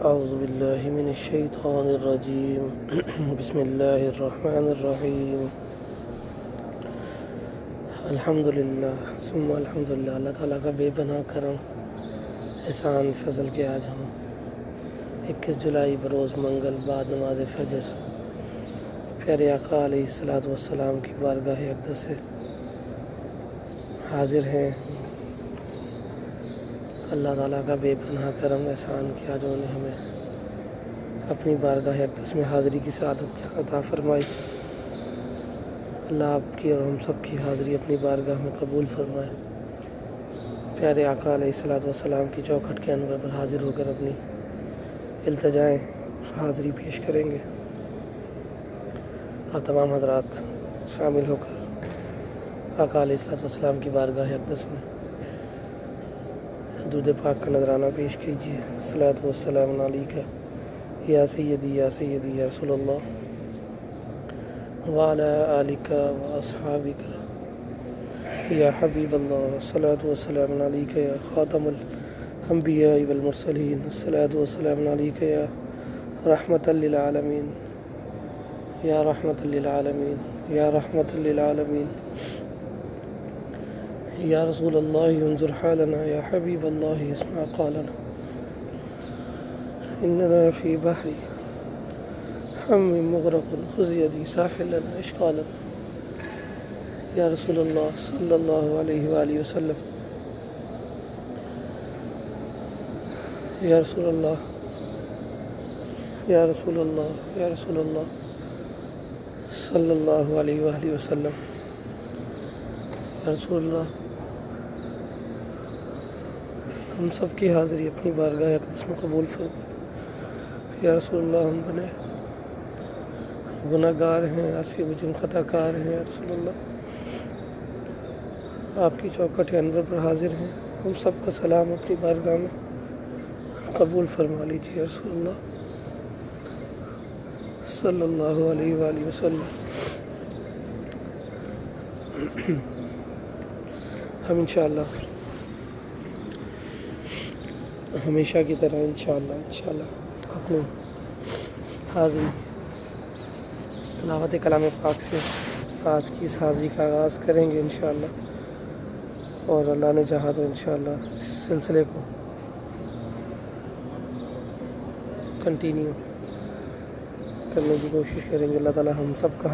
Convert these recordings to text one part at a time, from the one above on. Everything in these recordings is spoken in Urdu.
أعوذ بالله من الشيطان الرجيم بسم الله الرحمن الرحیم الحمدللہ ثم الحمدللہ۔ اللہ تعالیٰ کا بے پناہ کرم احسان فضل کے آج ہم 21 جولائی بروز منگل بعد نماز فجر پیارے آقا علیہ الصلوۃ والسلام کی بارگاہ اقدس سے حاضر ہیں۔ اللہ تعالیٰ کا بے پناہ کرم احسان کیا جو نے ہمیں اپنی بارگاہ اقدس میں حاضری کی سعادت عطا فرمائی۔ اللہ آپ کی اور ہم سب کی حاضری اپنی بارگاہ میں قبول فرمائے۔ پیارے آقا علیہ الصلوۃ والسلام کی چوکھٹ کے انور پر حاضر ہو کر اپنی التجائیں حاضری پیش کریں گے۔ آپ تمام حضرات شامل ہو کر آقا علیہ الصلوۃ والسلام کی بارگاہ اقدس میں درود پاک کا نذرانہ پیش کیجیے۔ صلاۃ والسلام علیک یا سیدی یا سیدی یا رسول اللہ وعلی آلک و اصحابک یا حبیب اللہ۔ صلاۃ والسلام علیک یا خاتم الانبیاء والمرسلین۔ صلاۃ والسلام علیک یا رحمۃ للعالمین یا رحمۃ للعالمین یا رحمۃ للعالمین یا رسول اللہ انظر حالنا یا حبیب اللہ اسمع قالنا اننا فی بحر ہم مغرق خذ یدی ساحلنا اشقالنا یا رسول اللہ صلی اللہ علیہ وآلہ وسلم یا رسول اللہ یا رسول اللہ یا رسول اللہ صلی اللہ علیہ وآلہ وسلم یا رسول اللہ۔ ہم سب کی حاضری اپنی بارگاہ اقدس میں قبول فرمائے۔ یا رسول اللہ ہم بنے گناہ گار ہیں، عاصی مجرم خطا کار ہیں۔ یا رسول اللہ آپ کی چوکھٹ انور پر حاضر ہیں۔ ہم سب کا سلام اپنی بارگاہ میں قبول فرما لیجیے۔ یا رسول اللہ صلی اللہ علیہ وآلہ وسلم۔ ہم انشاءاللہ ہمیشہ کی طرح انشاءاللہ اپنی حاضری تلاوت کلام پاک سے آج کی اس حاضری کا آغاز کریں گے انشاءاللہ، اور اللہ نے چاہا تو انشاءاللہ اس سلسلے کو کنٹینیو کرنے کی کوشش کریں گے۔ اللہ تعالی ہم سب کا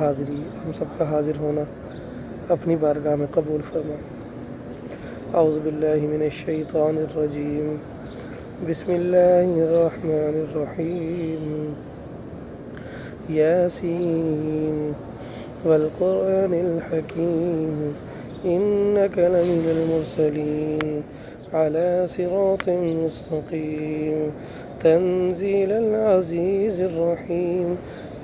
حاضر ہونا اپنی بارگاہ میں قبول فرمائے۔ اعوذ باللہ من الشیطان الرجیم بسم اللہ الرحمن الرحیم یاسین والقرآن الحکیم انک لمن المرسلین علی صراط مستقیم تنزیل العزیز الرحیم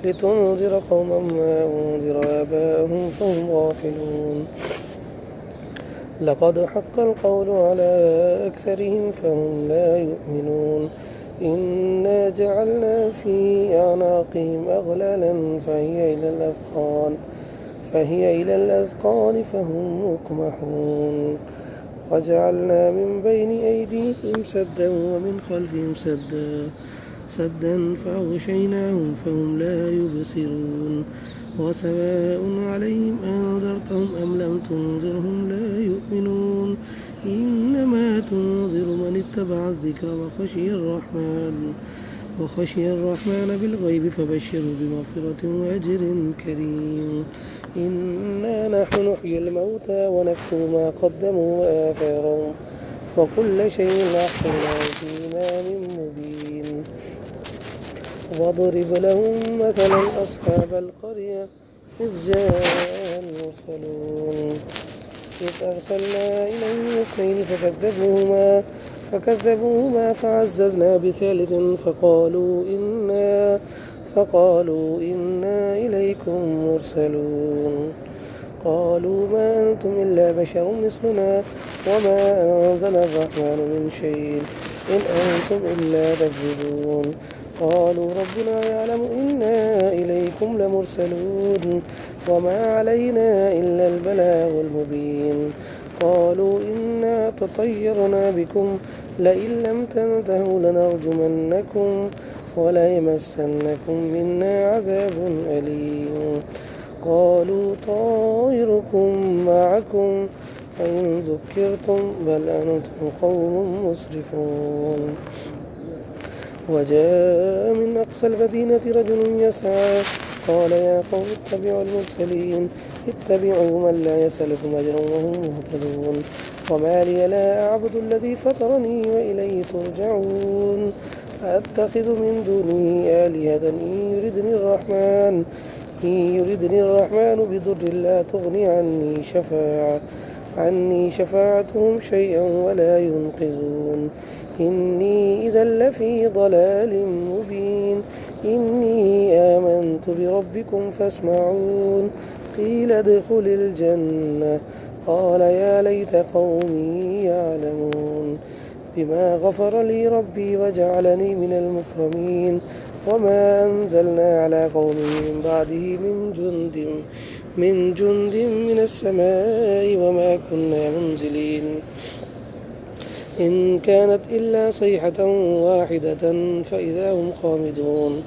لتنذر قوما ما انذر آباؤهم فهم غافلون لقد حق القول على أكثرهم فهم لا يؤمنون إنا جعلنا في أعناقهم أغلالا فهي إلى الأذقان فهم مقمحون وجعلنا من بين أيديهم سدا ومن خلفهم سدا فأغشيناهم فهم لا يبصرون وسواء عليهم أنذرتهم أم لم تنذرهم لا يؤمنون إنما تنذر من اتبع الذكر وخشي الرحمن بالغيب فبشره بمغفرة وأجر كريم إنا نحن نحيي الموتى ونكتب ما قدموا وآثارهم وكل شيء أحصيناه في إمام مبين واضرب لهم مثلا أصحاب القرية إذ جاء المرسلون إذ أرسلنا إليهم اثنين فكذبوهما فعززنا بثالث فقالوا إنا إليكم مرسلون قالوا ما أنتم إلا بشر مثلنا وما أنزل الرحمن من شيء إن أنتم إلا تكذبون قالوا ربنا يعلم إنا إليكم لمرسلون وما علينا إلا البلاغ المبين قالوا إنا تطيرنا بكم لئن لم تنتهوا لنرجمنكم وليمسنكم منا عذاب أليم قالوا طائركم معكم أئن ذكرتم بل أنتم قوم مسرفون وجاء من أقصى المدينة رجل يسعى قال يا قوم اتبعوا المرسلين اتبعوا من لا يسألكم أجرا وهم مهتدون وما لي لا أعبد الذي فطرني وإليه ترجعون أتخذ من دونه آلهة إن يردني الرحمن بضر لا تغني عني شفاعتهم شيئا ولا ينقذون إني إذا لفي ضلال مبين إني آمنت بربكم فاسمعون قيل ادخل الجنة قال يا ليت قومي يعلمون بما غفر لي ربي وجعلني من المكرمين وما أنزلنا على قومه من بعده من جند من السماء وما كنا منزلين إن كانت إلا صيحة واحدة فإذا هم خامدون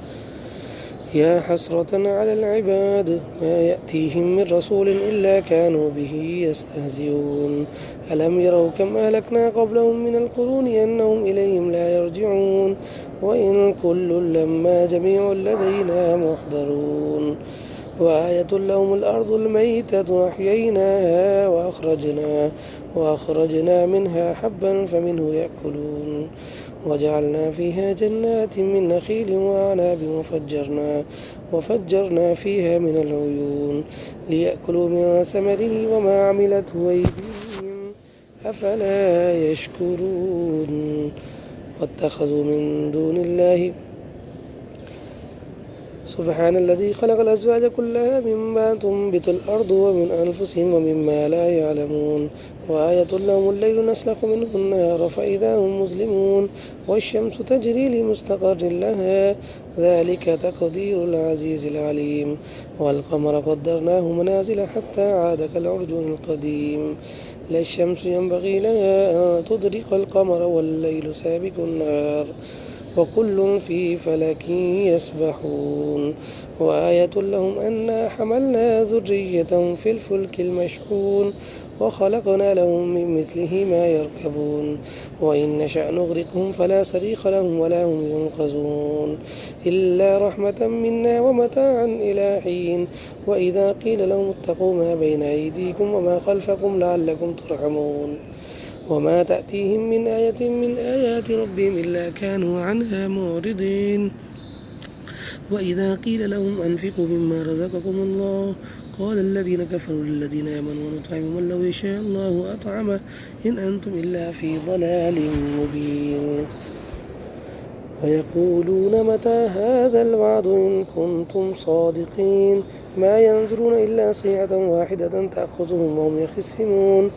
يا حسرة على العباد ما يأتيهم من رسول إلا كانوا به يستهزئون ألم يروا كم أهلكنا قبلهم من القرون أنهم إليهم لا يرجعون وإن كل لما جميع لدينا محضرون وآية لهم الأرض الميتة أحييناها وأخرجنا منها حبا فمنه يأكلون وجعلنا فيها جنات من نخيل وأعناب وفجرنا فيها من العيون ليأكلوا من ثمره وما عملته أيديهم أفلا يشكرون واتخذوا من دون الله سبحان الذي خلق الأزواج كلها مما تنبت الأرض ومن أنفسهم ومما لا يعلمون وآية لهم الليل نسلخ منه النهار فإذا هم مظلمون والشمس تجري لمستقر لها ذلك تقدير العزيز العليم والقمر قدرناه منازل حتى عاد كالعرجون القديم لا الشمس ينبغي لها أن تدرك القمر والليل سابق النهار وكل في فلك يسبحون وآية لهم أنا حملنا ذرية في الفلك المشحون وخلقنا لهم من مثله ما يركبون وإن نشأ نغرقهم فلا صريخ لهم ولا هم ينقذون إلا رحمة منا ومتاعا إلى حين وإذا قيل لهم اتقوا ما بين أيديكم وما خلفكم لعلكم ترحمون وما تأتيهم من آية من آيات ربهم إلا كانوا عنها معرضين وإذا قيل لهم أنفقوا مما رزقكم الله قال الذين كفروا للذين آمنوا ونطعم من لو يشاء الله أطعمه إن أنتم إلا في ضلال مبين ويقولون متى هذا الوعد إن كنتم صادقين ما ينظرون إلا صيحة واحدة تأخذهم وهم يخصمون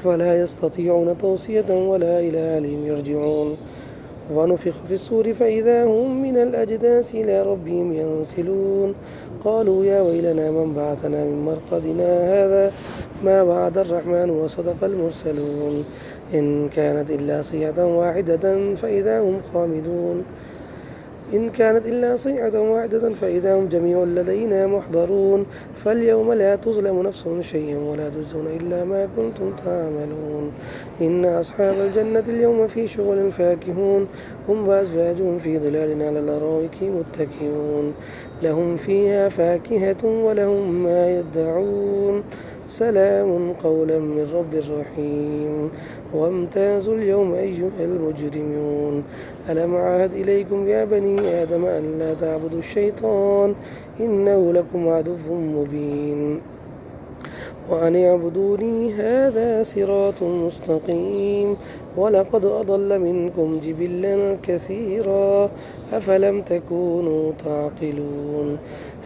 فلا يستطيعون توصية ولا إلى أهلهم يرجعون ونفخ في الصور فإذا هم من الأجداث إلى ربهم ينسلون قالوا يا ويلنا من بعثنا من مرقدنا هذا ما وعد الرحمن وصدق المرسلون إن كانت إلا صيحة واحدة فإذا هم خامدون إن كانت إلا صيحة واحدة فإذا هم جميع لدينا محضرون فاليوم لا تظلم نفس شيئا ولا تجزون إلا ما كنتم تعملون إن أصحاب الجنة اليوم في شغل فاكهون هم وأزواجهم في ظلال على الأرائك متكئون لهم فيها فاكهة ولهم ما يدعون سلام قولا من رب رحيم وامتازوا اليوم أيها المجرمون ألم أعهد إليكم يا بني آدم أن لا تعبدوا الشيطان إنه لكم عدو مبين وأن اعبدوني هذا صراط مستقيم ولقد أضل منكم جبلا كثيرا أفلم تكونوا تعقلون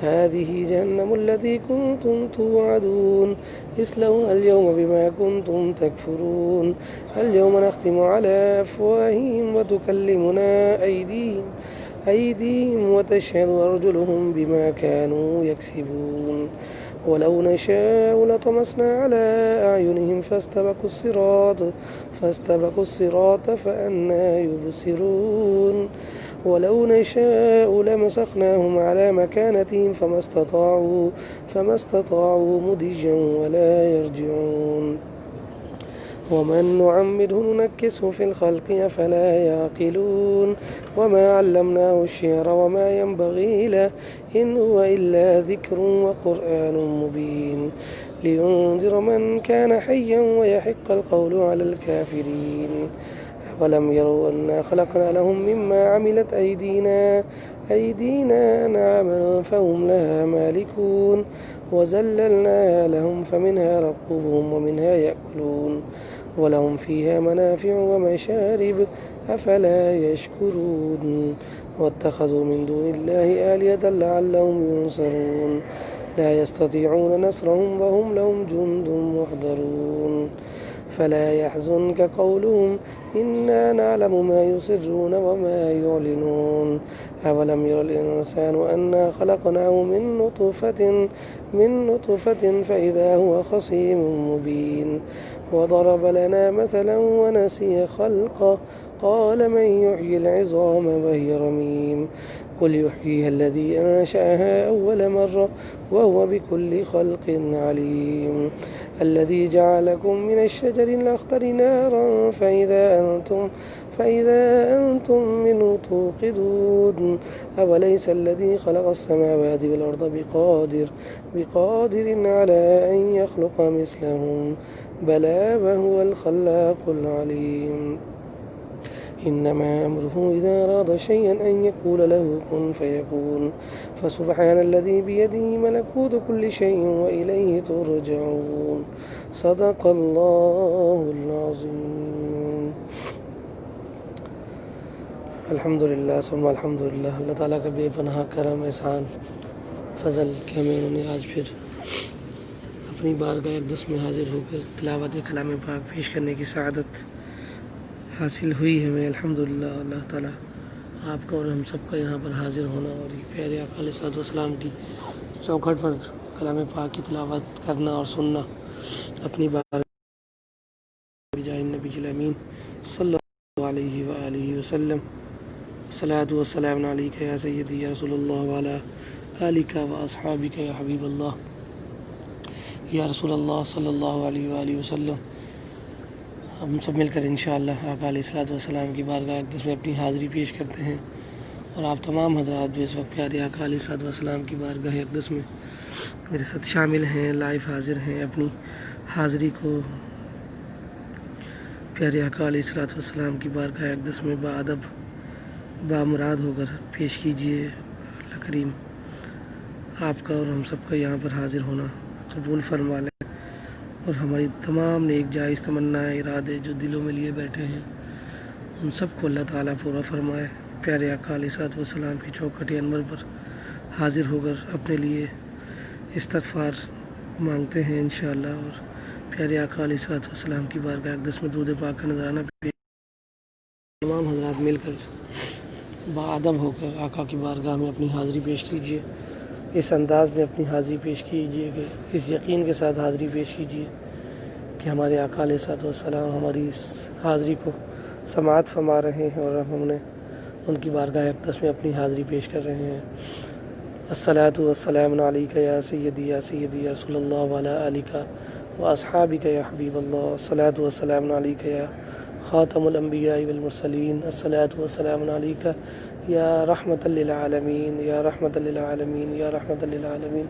هذه جهنم التي كنتم توعدون اصلوها اليوم بما كنتم تكفرون اليوم نختم على أفواههم وتكلمنا أيديهم وتشهد أرجلهم بما كانوا يكسبون ولو نشاء لطمسنا على أعينهم فاستبقوا الصراط فأنى يبصرون ولو نشاء لمسخناهم على مكانتهم فما استطاعوا مضيا ولا يرجعون ومن نعمره ننكسه في الخلق أفلا يعقلون وما علمناه الشعر وما ينبغي له إن هو إلا ذكر وقرآن مبين لينذر من كان حيا ويحق القول على الكافرين ولم يروا أنا خلقنا لهم مما عملت أيدينا أنعاما فهم لها مالكون وذللناها لهم فمنها ركوبهم ومنها يأكلون ولهم فيها منافع ومشارب أفلا يشكرون واتخذوا من دون الله آلهة لعلهم ينصرون لا يستطيعون نصرهم وهم لهم جند محضرون فلا يحزنك قولهم إنا نعلم ما يسرون وما يعلنون أولم ير الإنسان أنا خلقناه من نطفة فإذا هو خصيم مبين وضرب لنا مثلا ونسي خلقه قال من يحيي العظام وهي رميم قل يحييها الذي أنشأها أول مرة وهو بكل خلق عليم الذي جعلكم من الشجر الأخضر نارا فإذا أنتم منه توقدون أوليس الذي خلق السماوات والأرض بقادر على أن يخلق مثلهم بلى وهو الخلاق العليم إنما أمره إذا أراد شيئا أن يقول له كن فيكون فسبحان الذي بيده ملكوت كل شيء وإليه ترجعون صدق الله العظيم. الحمدللہ ثم الحمدللہ، اللہ تعالیٰ کا بے پناہ کرم احسان فضل کہ ہمیں انہوں نے آج پھر اپنی بارگاہ اقدس میں حاضر ہو کر تلاوت کلام پاک پیش کرنے کی سعادت حاصل ہوئی ہے. ہمیں الحمدللہ اللہ تعالیٰ آپ کا اور ہم سب کا یہاں پر حاضر ہونا اور پیارے آقا علیہ الصلوۃ والسلام کی چوکھٹ پر کلام پاک کی تلاوت کرنا اور سننا اپنی بارگاہ بجائے نبی الامین صلی اللہ علیہ وآلہ وسلم. الصلاۃ والسلام علیک یا سیدی یا رسول اللہ وعلی آلک و اصحابک یا حبیب اللہ یا رسول اللہ صلی اللہ علیہ وآلہ وسلم. ہم سب مل کر انشاءاللہ آقا علیہ الصلوۃ والسلام کی بارگاہ اقدس میں اپنی حاضری پیش کرتے ہیں اور آپ تمام حضرات جو اس وقت پیارے آقا علیہ الصلوۃ والسلام کی بارگاہ اقدس میں میرے ساتھ شامل ہیں، لائیو حاضر ہیں، اپنی حاضری کو پیارے آقا علیہ الصلوۃ والسلام کی بارگاہ اقدس میں باادب بامراد ہو کر پیش کیجیے. اللہ کریم آپ کا اور ہم سب کا یہاں پر حاضر ہونا قبول فرما لیں اور ہماری تمام نیک جائز تمنائیں ارادے جو دلوں میں لیے بیٹھے ہیں ان سب کو اللہ تعالیٰ پورا فرمائے. پیارے آقا علیہ الصلوۃ والسلام کی چوکھٹ انور پر حاضر ہو کر اپنے لیے استغفار مانگتے ہیں انشاءاللہ اور پیارے آقا علیہ الصلوۃ والسلام کی بارگاہ اقدس میں درود پاک کا نذرانہ تمام حضرات مل کر باادب ہو کر آقا کی بارگاہ میں اپنی حاضری پیش کیجیے. اس انداز میں اپنی حاضری پیش کیجیے کہ اس یقین کے ساتھ حاضری پیش کیجیے کہ ہمارے آقا علیہ الصلوۃ والسلام ہماری اس حاضری کو سماعت فرما رہے ہیں اور ہم نے ان کی بارگاہ اقدس میں اپنی حاضری پیش کر رہے ہیں. الصلاۃ والسلام علیک یا سیدی یا رسول اللہ وعلی آلک و اصحابک یا حبیب اللہ. الصلاۃ والسلام علیک یا خاتم الانبیاء والمرسلین. الصلاۃ والسلام علیک یا رحمت للعالمین یا رحمت للعالمین یا رحمت للعالمین.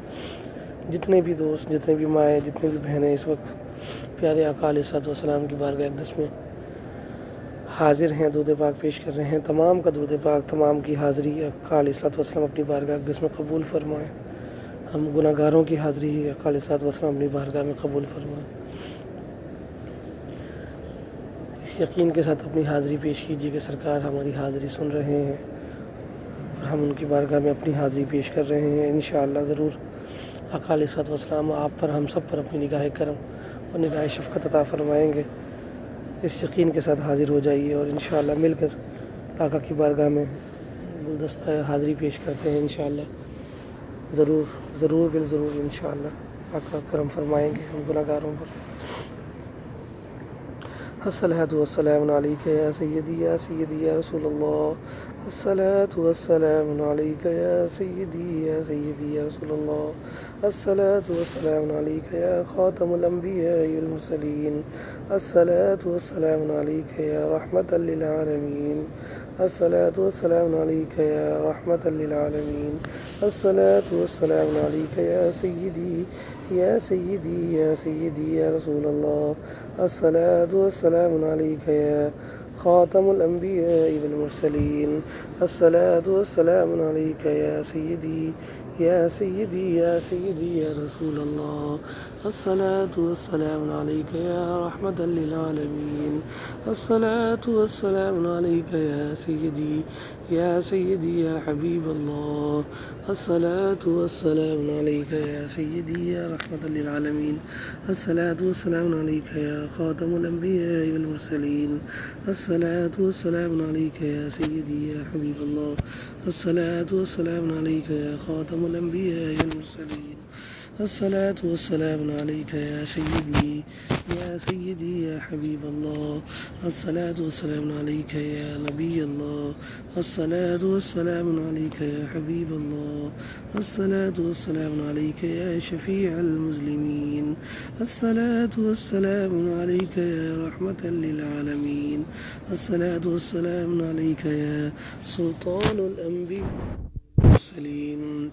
جتنے بھی دوست، جتنے بھی مائیں، جتنے بھی بہنیں اس وقت پیارے آقا علیہ الصلوۃ والسلام کی بارگاہ اقدس میں حاضر ہیں، درود پاک پیش کر رہے ہیں، تمام کا درود پاک، تمام کی حاضری آقا علیہ الصلوۃ والسلام اپنی بارگاہ اقدس میں قبول فرمائیں. ہم گناہ گاروں کی حاضری آقا علیہ الصلوۃ والسلام اپنی بارگاہ میں قبول فرمائیں. اس یقین کے ساتھ اپنی حاضری پیش کیجیے کہ سرکار ہماری حاضری سن رہے ہیں اور ہم ان کی بارگاہ میں اپنی حاضری پیش کر رہے ہیں. انشاءاللہ ضرور آقا علیہ الصلوۃ والسلام آپ پر، ہم سب پر اپنی نگاہ کرم اور نگاہ شفقت عطا فرمائیں گے. اس یقین کے ساتھ حاضر ہو جائیے اور انشاءاللہ مل کر آقا کی بارگاہ میں گلدستہ حاضری پیش کرتے ہیں انشاءاللہ. ضرور بالضرور انشاءاللہ. آقا کرم فرمائیں گے ہم گناہ گاروں پر۔ الصلاۃ والسلام علیک یا سیدی یا سیدی یا رسول اللہ، الصلاۃ والسلام علیک یا سیدی یا سیدی یا رسول اللہ، الصلاۃ والسلام علیک یا خاتم الانبیاء والمرسلین، الصلاۃ والسلام علیک یا رحمۃ للعالمین، الصلاۃ والسلام علیک یا رحمۃ للعالمین، الصلاۃ والسلام علیک یا سیدی یا سیدی یا سیدی یا رسول اللہ، الصلاۃ والسلام علیک یا خاتم الانبیاء والمرسلین، الصلاۃ والسلام علیک یا سیدی یا سیدی یا سیدی یا رسول اللہ، الصلاۃ والسلام علیک یا رحمۃ للعالمین، الصلاۃ والسلام علیک یا سیدی یا سیدی یا حبیب اللہ، الصلاۃ والسلام علیک یا سیدی یا رحمۃ للعالمین، الصلاۃ والسلام علیک یا خاتم الانبیاء والمرسلین، الصلاۃ والسلام علیک یا سیدی یا حبیب اللہ، الصلاۃ والسلام علیک یا خاتم الانبیاء والمرسلین، الصلاۃ والسلام علیک یا سیدی یا حبیب اللہ، الصلاۃ والسلام علیک یا نبی اللہ، الصلاۃ والسلام علیک یا حبیب اللہ، الصلاۃ والسلام علیک یا شفیع المذنبین، الصلاۃ والسلام علیک یا رحمۃ للعالمین، الصلاۃ والسلام علیک یا سلطان الانبیاء والمرسلین،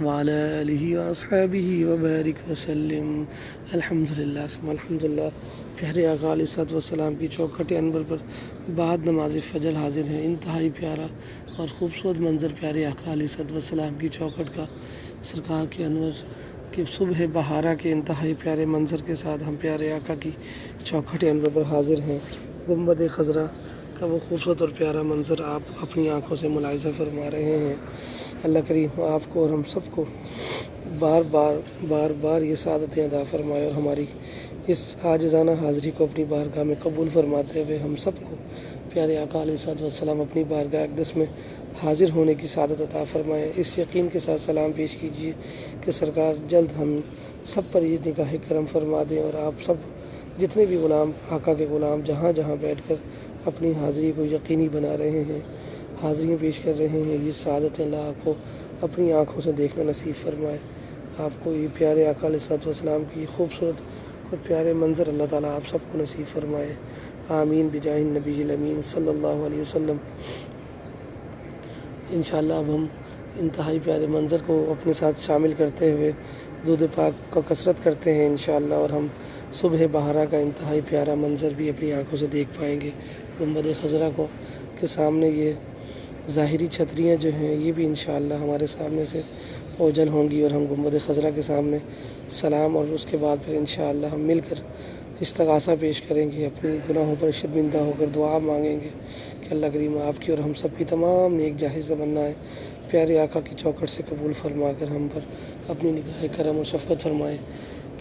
وعلی آلہ واصحابہ وبارک وسلم۔ الحمدللہ ثم الحمدللہ۔ پیارے آقا علیہ الصلوۃ والسلام کی چوکھٹ انور پر بعد نماز فجر حاضر ہیں۔ انتہائی پیارا اور خوبصورت منظر پیارے آقا علیہ الصلوۃ والسلام کی چوکھٹ کا، سرکار کے انور کی صبح بہارہ کے انتہائی پیارے منظر کے ساتھ ہم پیارے آقا کی چوکھٹ انور پر حاضر ہیں۔ گنبد خضرا کا وہ خوبصورت اور پیارا منظر آپ اپنی آنکھوں سے ملاحظہ فرما رہے ہیں۔ اللہ کریم آپ کو اور ہم سب کو بار بار یہ سعادتیں عطا فرمائے، اور ہماری اس عاجزانہ حاضری کو اپنی بارگاہ میں قبول فرماتے ہوئے ہم سب کو پیارے آقا علیہ الصلوۃ والسلام اپنی بارگاہ اقدس میں حاضر ہونے کی سعادت عطا فرمائے۔ اس یقین کے ساتھ سلام پیش کیجیے کہ سرکار جلد ہم سب پر یہ نگاہ کرم فرما دیں، اور آپ سب جتنے بھی غلام آقا کے غلام جہاں جہاں بیٹھ کر اپنی حاضری کو یقینی بنا رہے ہیں، حاضریاں پیش کر رہے ہیں، یہ سعادتیں اللہ آپ کو اپنی آنکھوں سے دیکھنا نصیب فرمائے۔ آپ کو یہ پیارے آقا علیہ الصلوۃ والسلام کی خوبصورت اور پیارے منظر اللہ تعالیٰ آپ سب کو نصیب فرمائے۔ آمین بجاہ النبی الامین صلی اللہ علیہ وسلم۔ انشاءاللہ اب ہم انتہائی پیارے منظر کو اپنے ساتھ شامل کرتے ہوئے درود پاک کا کثرت کرتے ہیں انشاءاللہ، اور ہم صبح بہارہ کا انتہائی پیارا منظر بھی اپنی آنکھوں سے دیکھ پائیں گے۔ گنبد خضرا کو کے سامنے یہ ظاہری چھتریاں جو ہیں یہ بھی انشاءاللہ ہمارے سامنے سے اوجھل ہوں گی، اور ہم گنبد خضرا کے سامنے سلام اور اس کے بعد پھر انشاءاللہ ہم مل کر استغاثہ پیش کریں گے، اپنی گناہوں پر شرمندہ ہو کر دعا مانگیں گے کہ اللہ کریم آپ کی اور ہم سب کی تمام نیک جائز تمنائیں پیارے آقا کی چوکھٹ سے قبول فرما کر ہم پر اپنی نگاہ کرم اور شفقت فرمائیں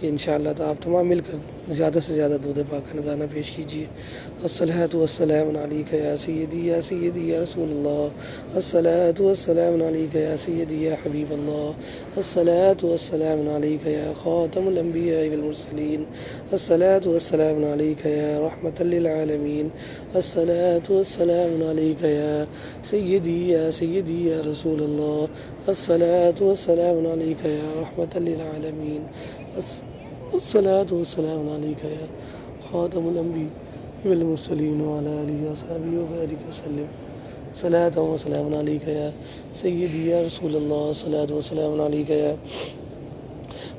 کہ انشاءاللہ تو آپ تمام مل کر زیادہ سے زیادہ درود پاک کا نذرانہ پیش کیجیے۔ الصلاۃ والسلام علیک یا سیدی یا سیدی یا رسول اللہ، الصلاۃ والسلام علیک یا سیدی یا حبیب اللہ، الصلاۃ والسلام علیک یا خاتم الانبیاء والمرسلین، الصلاۃ والسلام علیک یا رحمۃ للعالمین، الصلاۃ والسلام علیک یا سیدی یا رسول اللہ، الصلاۃ والسلام علیک یا رحمۃ للعالمین، الصلاۃ والسلام علیک یا خاتم الانبیاء والمرسلین، وعلی آلہ وصحبہ وبارک وسلم۔ صلاۃ و سلام علیک یا سیدی یا رسول اللہ، صلاۃ و سلام علیک یا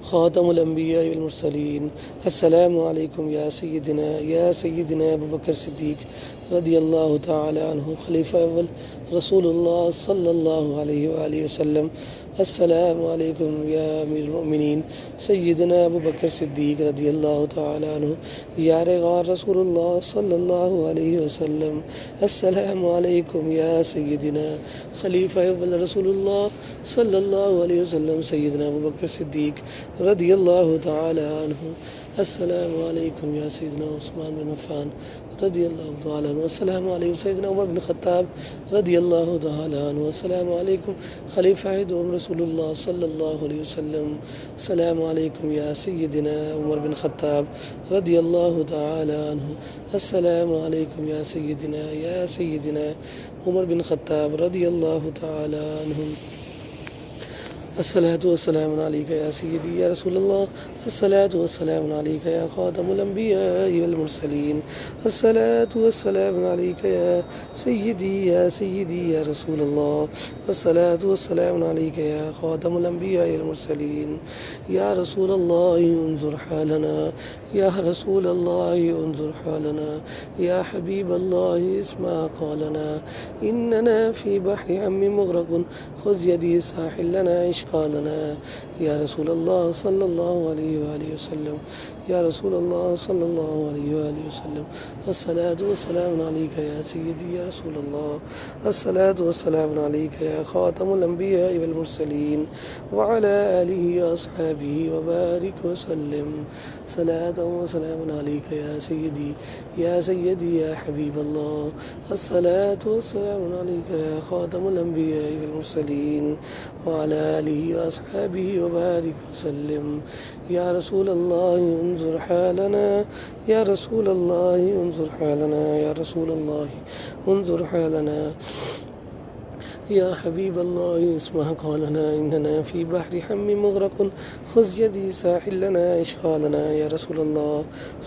خاتم الانبیاء والمرسلین، السلام علیکم یا سیدنا ابو بکر صدیق رضی اللہ تعالی عنہ خلیفہ اول رسول اللہ صلی اللہ علیہ وآلہ وسلم، السلام علیکم یا امیر المؤمنین سیدنا ابو بکر صدیق رضی اللہ تعالی عنہ یار غار رسول اللہ صلی اللہ علیہ وسلم، السلام علیکم یا سیدنا خلیفہ اول رسول اللہ صلی اللہ علیہ وسلم سیدنا ابو بکر صدیق رضی اللہ تعالی عنہ، السلام علیکم یا سیدنا عثمان بن عفان رضی اللہ تعالیٰ عنہ، السلام علیکم سیدنا عمر بن خطاب رضی اللہ تعالیٰ عنہ، السلام علیکم خلیفہ دوم رسول اللہ صلی اللہ علیہ وسلم، السلام علیکم یا سیدنا عمر بن خطاب رضی اللہ تعالیٰ عنہ، السلام علیکم یا سیدنا عمر بن خطاب رضی اللہ تعالیٰ عنہ، الصلاة والسلام علیکہ یا سیدی یا رسول اللہ، الصلاة والسلام علیکہ یا خاتم الانبیاء والمرسلین، الصلاة والسلام علیکہ یا سیدی یا رسول اللہ، الصلاة والسلام علیکہ یا خاتم الانبیاء والمرسلین، یا رسول اللہ انظر حالنا، یا رسول اللہ انظر حالنا، یا حبیب اللہ اسمع قالنا، اننا فی بحر ہم مغرق خذ یدی ساحل لنا اشقالنا، یا رسول اللہ صلی اللہ علیہ وآلہ وسلم، یا رسول اللہ صلی اللہ علیہ وآلہ وسلم، الصلاة والسلام علیکہ یا سیدی یا رسول اللہ، الصلاة والسلام علیکہ یا خاتم الانبیاء والمرسلین، وعلی آلہ واصحابہ وبارک وسلم، صلاة وسلام علیکہ یا سیدی یا حبیب اللہ، الصلاة والسلام علیکہ یا خاتم الانبیاء والمرسلین، وعلی آلہ واصحابہ وبارک وسلم، یا رسول اللہ انظر حالنا، یا رسول اللہ انظر حالنا، یا رسول اللہ انظر حالنا، یا حبیب اللہ اسمع قالنا، اننا فی بحر ہم مغرق خذ یدی ساحل لنا اشقالنا، یا رسول اللہ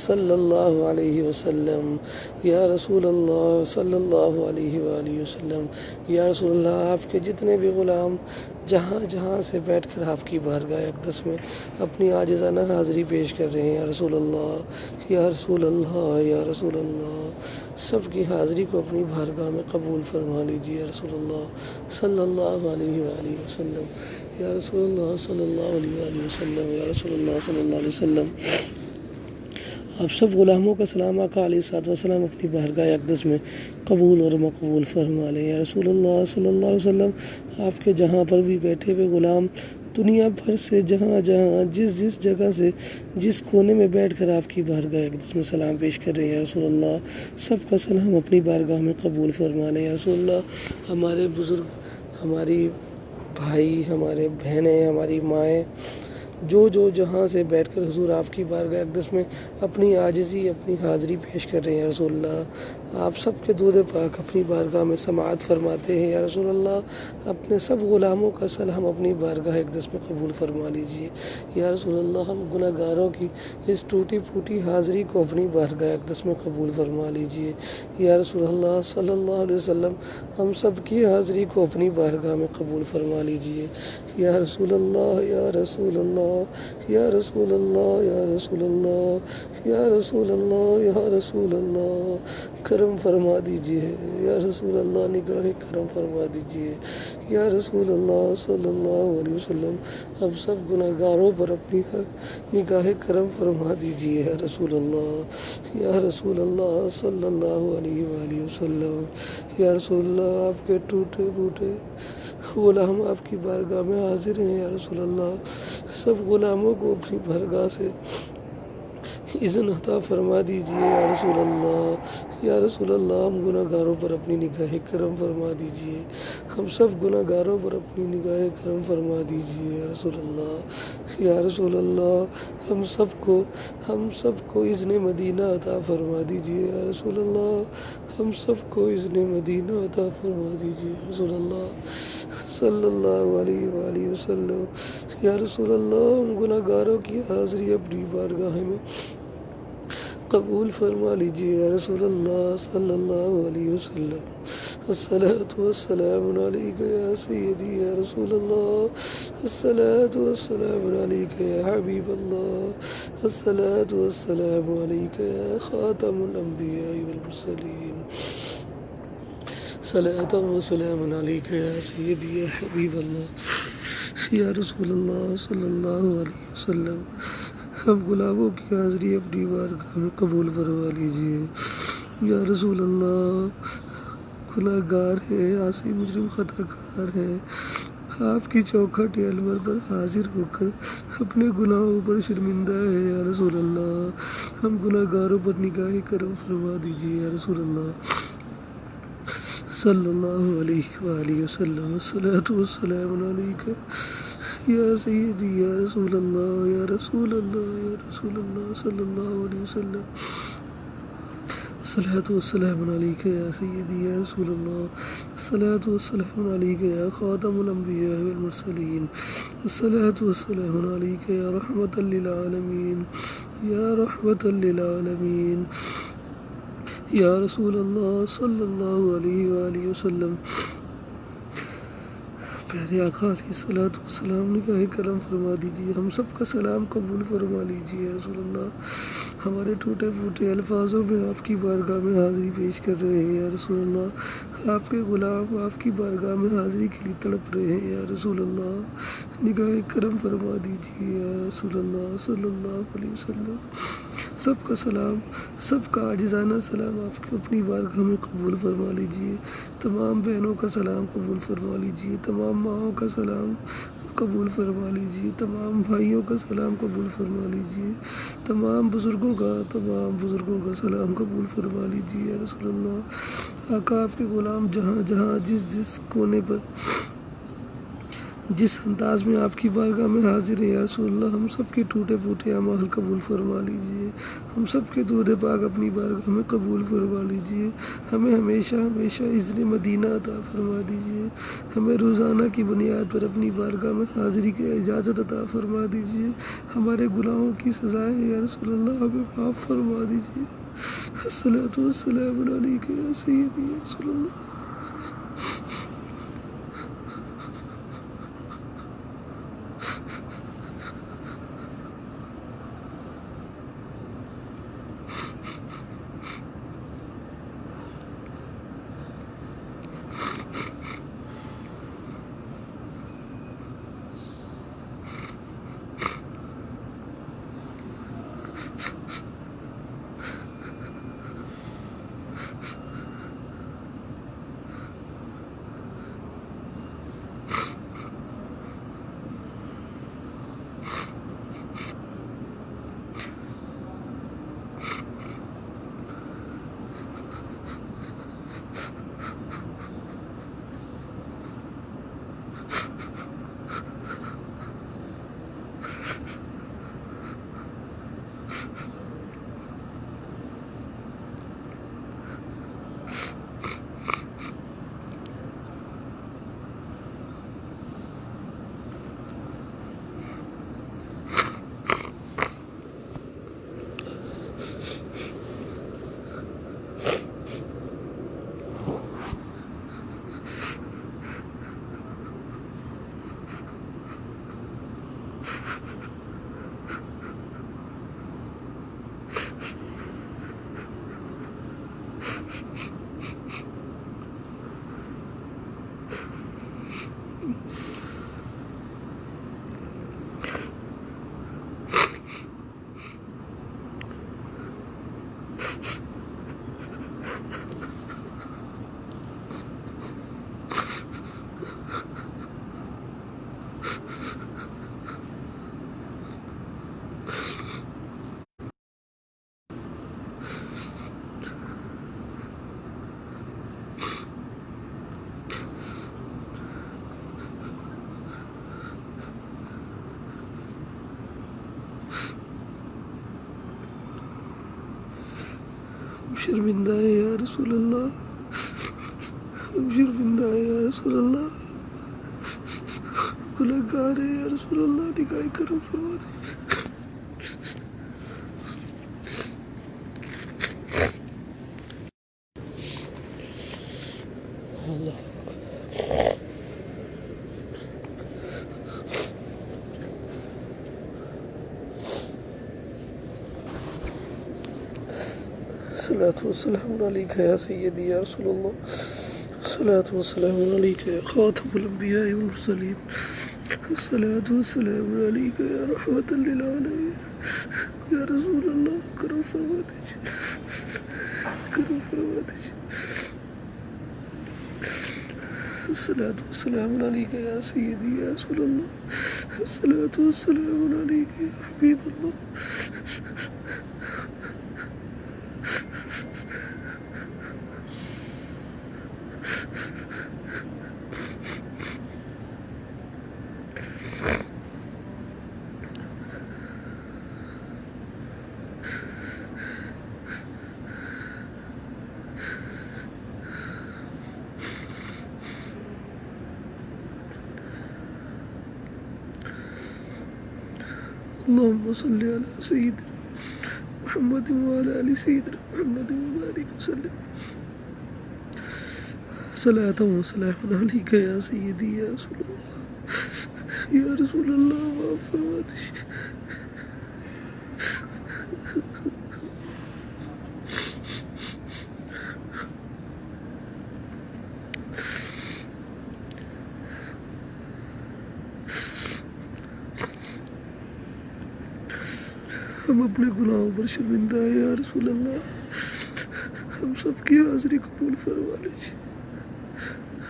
صلی اللہ علیہ وسلم، یا رسول اللہ صلی اللہ علیہ وآلہ وسلم، یا رسول اللہ آپ کے جتنے بھی غلام جہاں جہاں سے بیٹھ کر آپ کی بارگاہ اقدس میں اپنی عاجزانہ حاضری پیش کر رہے ہیں، یا رسول اللہ یا رسول اللہ یا رسول اللہ، سب کی حاضری کو اپنی بارگاہ میں قبول فرما لیجیے، یا رسول اللہ صلی اللہ علیہ وآلہ وسلم، یا رسول اللہ صلی اللہ علیہ وآلہ وسلم، یا رسول اللہ صلی اللہ علیہ وسلم۔ آپ سب غلاموں کا سلام آقا علیہ الصلوۃ والسلام اپنی بارگاہ اقدس میں قبول اور مقبول فرما لیں، یا رسول اللہ صلی اللہ علیہ وسلم، آپ کے جہاں پر بھی بیٹھے ہوئے غلام دنیا بھر سے جہاں جہاں جس جگہ سے جس کونے میں بیٹھ کر آپ کی بارگاہ اقدس میں سلام پیش کر رہے ہیں، یا رسول اللہ سب کا سلام اپنی بارگاہ میں قبول فرما لیں، یا رسول اللہ ہمارے بزرگ، ہماری بھائی، ہمارے بہنیں، ہماری مائیں جو جہاں سے بیٹھ کر حضور آپ کی بارگاہ اقدس میں اپنی عاجزی، اپنی حاضری پیش کر رہے ہیں، یا رسول اللہ آپ سب کے درود پاک اپنی بارگاہ میں سماعت فرماتے ہیں، یا رسول اللہ اپنے سب غلاموں کا سلام اپنی بارگاہ اقدس میں قبول فرما لیجیے، یا رسول اللہ ہم گناہ گاروں کی اس ٹوٹی پھوٹی حاضری کو اپنی بارگاہ اقدس میں قبول فرما لیجیے، یا رسول اللہ صلی اللہ علیہ وسلم ہم سب کی حاضری کو اپنی بارگاہ میں قبول فرما لیجیے، یا رسول اللہ یا رسول اللہ یا رسول اللہ یا رسول اللہ یا رسول اللہ یا رسول اللہ کرم فرما دیجیے، یا رسول اللہ نگاہ کرم فرما دیجیے، یا رسول اللہ صلی اللہ علیہ وسلم ہم سب گناہ گاروں پر اپنی نگاہ کرم فرما دیجیے، یا رسول اللہ یا رسول اللہ صلی اللہ علیہ وآلہ وسلم، یا رسول اللہ آپ کے ٹوٹے پھوٹے غلام آپ کی بارگاہ میں حاضر ہیں، یا رسول اللہ سب غلاموں کو اپنی بارگاہ سے اذن عطا فرما دیجیے، یا رسول اللہ یا رسول اللہ ہم گناہ گاروں پر اپنی نگاہ کرم فرما دیجیے، ہم سب گناہ گاروں پر اپنی نگاہ کرم فرما دیجیے، یا رسول اللہ یا رسول اللہ ہم سب کو اذن مدینہ عطا فرما دیجیے، یا رسول اللہ ہم سب کو اذن مدینہ عطا فرما دیجیے، یا رسول اللہ صلی اللہ علیہ وآلہ وسلم، یا رسول اللہ ہم گناہ گاروں کی حاضری اپنی بارگاہ میں قبول فرما لیجیے، یا رسول اللہ صلی اللہ علیہ وسلم، الصلاة والسلام علیکہ یا سیدی یا رسول اللہ، الصلاة والسلام علیکہ یا حبیب اللہ، الصلاة والسلام علیکہ یا خاتم الانبیاء والمرسلین، صلاۃ و سلام علیکہ یا سیدی یا حبیب اللہ، یا رسول اللہ صلی اللہ علیہ وسلم ہم غلاموں کی حاضری اپنی بارگاہ میں قبول فرما لیجیے، یا رسول اللہ گناہ گار ہے، عاصی مجرم خطا کار ہے، آپ کی چوکھٹ انور پر حاضر ہو کر اپنے گناہوں پر شرمندہ ہے یا رسول اللہ، ہم گناہ گاروں پر نگاہ کرم فرما دیجیے یا رسول اللہ صلی اللہ علیہ وآلہ وسلم۔ الصلاۃ والسلام علیک یا سیدی یا رسول اللہ یا رسول اللہ یا رسول اللہ صلی اللہ علیہ وسلم۔ الصلاۃ والسلام علیک یا سیدی یا رسول اللہ، الصلاۃ والسلام علیک یا خاتم الانبیاء والمرسلین، الصلاۃ والسلام علیک یا رحمۃ للعالمین یا رحمۃ للعالمین یا رسول اللہ صلی اللہ علیہ وآلہ وسلم۔ پیارے آقا علیہ الصلوۃ والسلام نگاہ کرم فرما دیجیے، ہم سب کا سلام قبول فرما لیجیے یا رسول اللہ۔ ہمارے ٹوٹے پھوٹے الفاظوں میں آپ کی بارگاہ میں حاضری پیش کر رہے ہیں یا رسول اللہ، آپ کے غلام آپ کی بارگاہ میں حاضری کے لیے تڑپ رہے ہیں یا رسول اللہ، نگاہ کرم فرما دیجیے یا رسول اللہ صلی اللہ علیہ وسلم۔ سب کا سلام، سب کا عاجزانہ سلام آپ کی اپنی بارگاہ میں قبول فرما لیجیے، تمام بہنوں کا سلام قبول فرما لیجیے، تمام ماؤں کا سلام قبول فرما لیجیے، تمام بھائیوں کا سلام قبول فرما لیجیے، تمام بزرگوں کا سلام قبول فرما لیجیے یا رسول اللہ۔ آقا آپ کے غلام جہاں جہاں جس کونے پر جس انداز میں آپ کی بارگاہ میں حاضر ہے یا رسول اللہ، ہم سب کے ٹوٹے پھوٹے اعمال قبول فرما لیجیے، ہم سب کے درود پاک اپنی بارگاہ میں قبول فرما لیجیے، ہمیں ہمیشہ ہمیشہ اذن مدینہ عطا فرما دیجیے، ہمیں روزانہ کی بنیاد پر اپنی بارگاہ میں حاضری کی اجازت عطا فرما دیجیے، ہمارے گناہوں کی سزائیں یا رسول اللہ ہمیں معاف فرما دیجیے۔ الصلاۃ والسلام علیک یا سیدی یا رسول اللہ۔ شرمندہ ہے یا رسول اللہ، ہم شرمندہ ہے یا رسول اللہ، گنہگار ہے یا رسول اللہ، نگاہ کرم فرما دیجیے۔ الصلاۃ والسلام علیک یا سیدی یا رسول اللہ، الصلاۃ والسلام علیک یا خاتم الانبیاء والمرسلین، الصلاۃ والسلام علیک یا رحمۃ للعالمین یا رسول اللہ۔ کرم فرما دیجیے، کرم فرما دیجیے۔ الصلاة والسلام عليك يا سيدي يا رسول الله. الصلاة والسلام عليك يا حبيب الله. اللهم صل على سيدنا محمد وعلى آل سيدنا محمد وبارك وسلم. صلاة وسلام عليك يا سيدي يا رسول الله. يا رسول الله ما فرماتش. ہم اپنے گناہوں پر شرمندہ ہیں یا رسول اللہ. ہم سب کی حاضری قبول فرما لیجیے.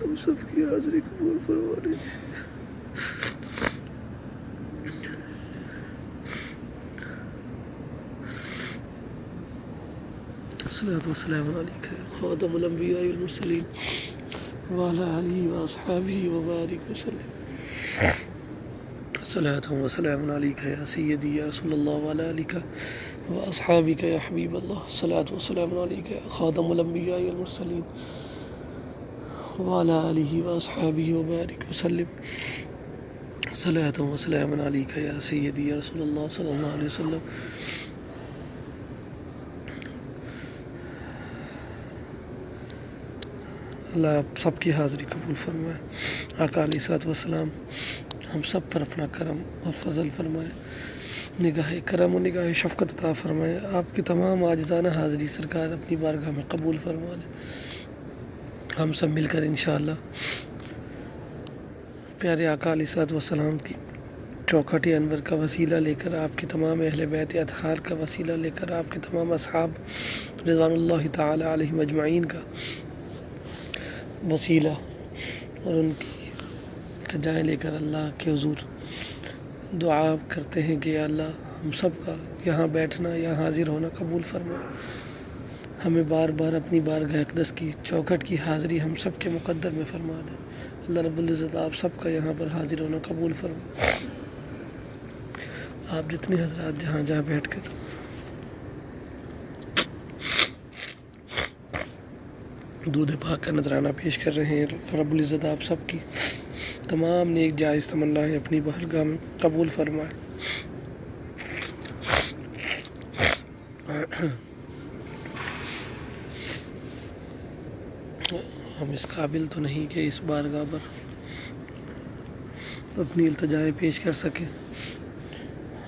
ہم سب کی حاضری قبول فرما لیجیے. الصلاة والسلام عليك خاتم الأنبياء والمرسلين وعلى آله وأصحابه وبارك وسلم. صلاة وسلام عليك يا سيدي يا رسول الله وعلى آلك وأصحابك يا حبيب الله. صلاة وسلام عليك يا خاتم الأنبياء والمرسلين وعلى آله وأصحابه وبارك وسلم. صلاة وسلام عليك يا سيدي يا رسول الله صلى الله عليه وسلم. اللہ آپ سب کی حاضری قبول فرمائے. آقا علیہ الصلوۃ والسلام ہم سب پر اپنا کرم اور فضل فرمائے. نگاہ کرم و نگاہ شفقت عطا فرمائے. آپ کی تمام عاجزانہ حاضری سرکار اپنی بارگاہ میں قبول فرما لیں. ہم سب مل کر انشاءاللہ پیارے آقا علیہ الصلوۃ والسلام کی چوکھٹ انور کا وسیلہ لے کر، آپ کی تمام اہل بیت اطہار کا وسیلہ لے کر، آپ کے تمام اصحاب رضوان اللہ تعالی علیہم اجمعین کا وسیلہ اور ان کی التجائیں لے کر اللہ کے حضور دعا کرتے ہیں کہ یا اللہ ہم سب کا یہاں بیٹھنا، یہاں حاضر ہونا قبول فرما. ہمیں بار بار اپنی بارگاہ اقدس کی چوکھٹ کی حاضری ہم سب کے مقدر میں فرما دیں. اللہ رب العزت آپ سب کا یہاں پر حاضر ہونا قبول فرما. آپ جتنے حضرات جہاں جہاں بیٹھ کر دودھ پاک کا نذرانہ پیش کر رہے ہیں، رب العزت آپ سب کی تمام نیک جائز تمنائیں اپنی بارگاہ میں قبول فرمائے. ہم اس قابل تو نہیں کہ اس بارگاہ پر اپنی التجائیں پیش کر سکیں.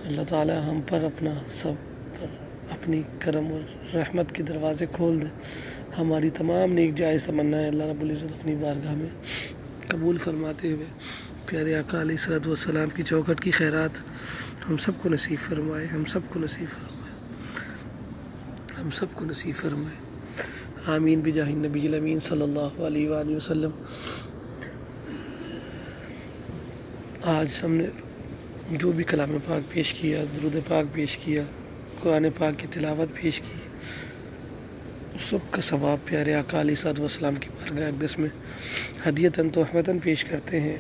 اللہ تعالی ہم پر اپنا سب پر اپنی کرم اور رحمت کے دروازے کھول دیں. ہماری تمام نیک جائز تمنائیں اللہ رب العزت اپنی بارگاہ میں قبول فرماتے ہوئے پیارے آقا علیہ الصلوۃ والسلام کی چوکھٹ کی خیرات ہم سب کو نصیب فرمائے. ہم سب کو نصیب فرمائے. ہم سب کو نصیب فرمائے. آمین بجاہ النبی الامین صلی اللہ علیہ وآلہ وسلم. آج ہم نے جو بھی کلام پاک پیش کیا، درود پاک پیش کیا، قرآن پاک کی تلاوت پیش کی، سب کا ثواب پیارے آقا علیہ الصلوۃ والسلام کی بارگاہ اقدس میں ہدیتاً تحفۃً پیش کرتے ہیں.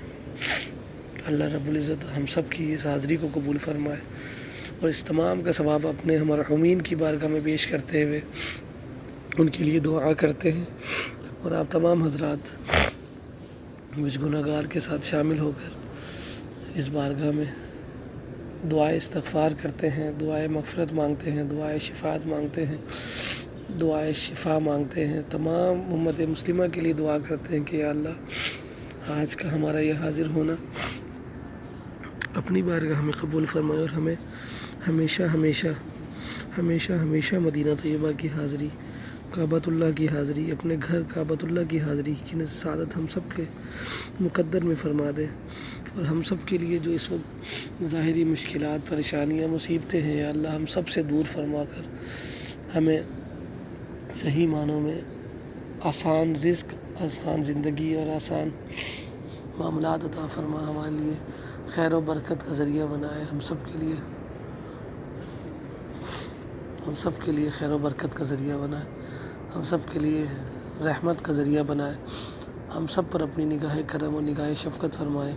اللہ رب العزت ہم سب کی اس حاضری کو قبول فرمائے اور اس تمام کا ثواب اپنے مرحومین کی بارگاہ میں پیش کرتے ہوئے ان کے لیے دعا کرتے ہیں. اور آپ تمام حضرات مجھ گناہگار کے ساتھ شامل ہو کر اس بارگاہ میں دعائے استغفار کرتے ہیں، دعائے مغفرت مانگتے ہیں، دعائے شفاعت مانگتے ہیں، دعائے شفا مانگتے ہیں. تمام امت مسلمہ کے لیے دعا کرتے ہیں کہ یا اللہ آج کا ہمارا یہ حاضر ہونا اپنی بارگاہ میں قبول فرمائے اور ہمیں ہمیشہ ہمیشہ ہمیشہ ہمیشہ مدینہ طیبہ کی حاضری، کعبۃ اللہ کی حاضری، اپنے گھر کعبۃ اللہ کی حاضری کی سعادت ہم سب کے مقدر میں فرما دے. اور ہم سب کے لیے جو اس وقت ظاہری مشکلات، پریشانیاں، مصیبتیں ہیں، یا اللہ ہم سب سے دور فرما کر ہمیں صحیح معنوں میں آسان رزق آسان زندگی اور آسان معاملات عطا فرما، ہمارے لیے خیر و برکت کا ذریعہ بنائے، ہم سب کے لیے خیر و برکت کا ذریعہ بنائے، ہم سب کے لیے رحمت کا ذریعہ بنائے، ہم سب پر اپنی نگاہ کرم اور نگاہ شفقت فرمائے۔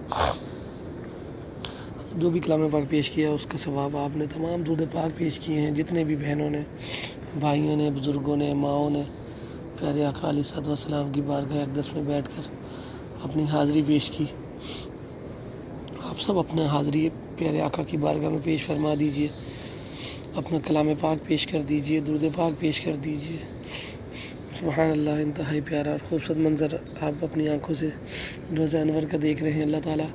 جو بھی کلام پاک پیش کیا اس کا ثواب آپ نے، تمام درود پاک پیش کیے ہیں جتنے بھی بہنوں نے، بھائیوں نے، بزرگوں نے، ماؤں نے پیارے آقا علیہ الصلوۃ والسلام کی بارگاہ اقدس میں بیٹھ کر اپنی حاضری پیش کی، آپ سب اپنا حاضری پیارے آقا کی بارگاہ میں پیش فرما دیجئے، اپنا کلام پاک پیش کر دیجئے، درود پاک پیش کر دیجئے۔ سبحان اللہ، انتہائی پیارا اور خوبصورت منظر آپ اپنی آنکھوں سے روزہ انور کا دیکھ رہے ہیں۔ اللہ تعالیٰ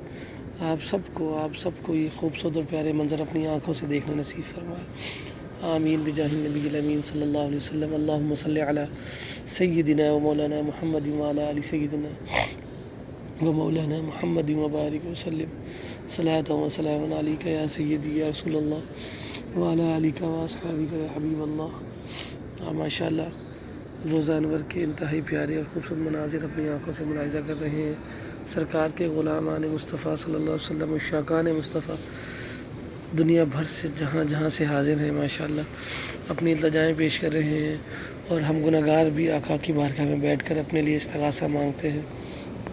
آپ سب کو یہ خوبصورت اور پیارے منظر اپنی آنکھوں سے دیکھنا نصیب فرمائے، آمین بجاہ النبی الامین صلی اللہ علیہ وسلم۔ اللہم صلی علی سیدنا و مولانا محمد وعلی آل سیدنا و مولانا محمد وبارک وسلم، صلاۃ و سلام علیک یا سیدی یا رسول اللہ وعلی آلک و اصحابک یا حبیب اللہ۔ ماشاء اللہ، روزہ انور کے انتہائی پیارے اور خوبصورت مناظر اپنی آنکھوں سے ملاحظہ کر رہے ہیں۔ سرکار کے غلامان مصطفیٰ صلی اللہ علیہ وسلم، عشاقان مصطفیٰ دنیا بھر سے جہاں سے حاضر ہیں، ماشاءاللہ اپنی التجائیں پیش کر رہے ہیں، اور ہم گناہگار بھی آقا کی بارگاہ میں بیٹھ کر اپنے لیے استغاثہ مانگتے ہیں،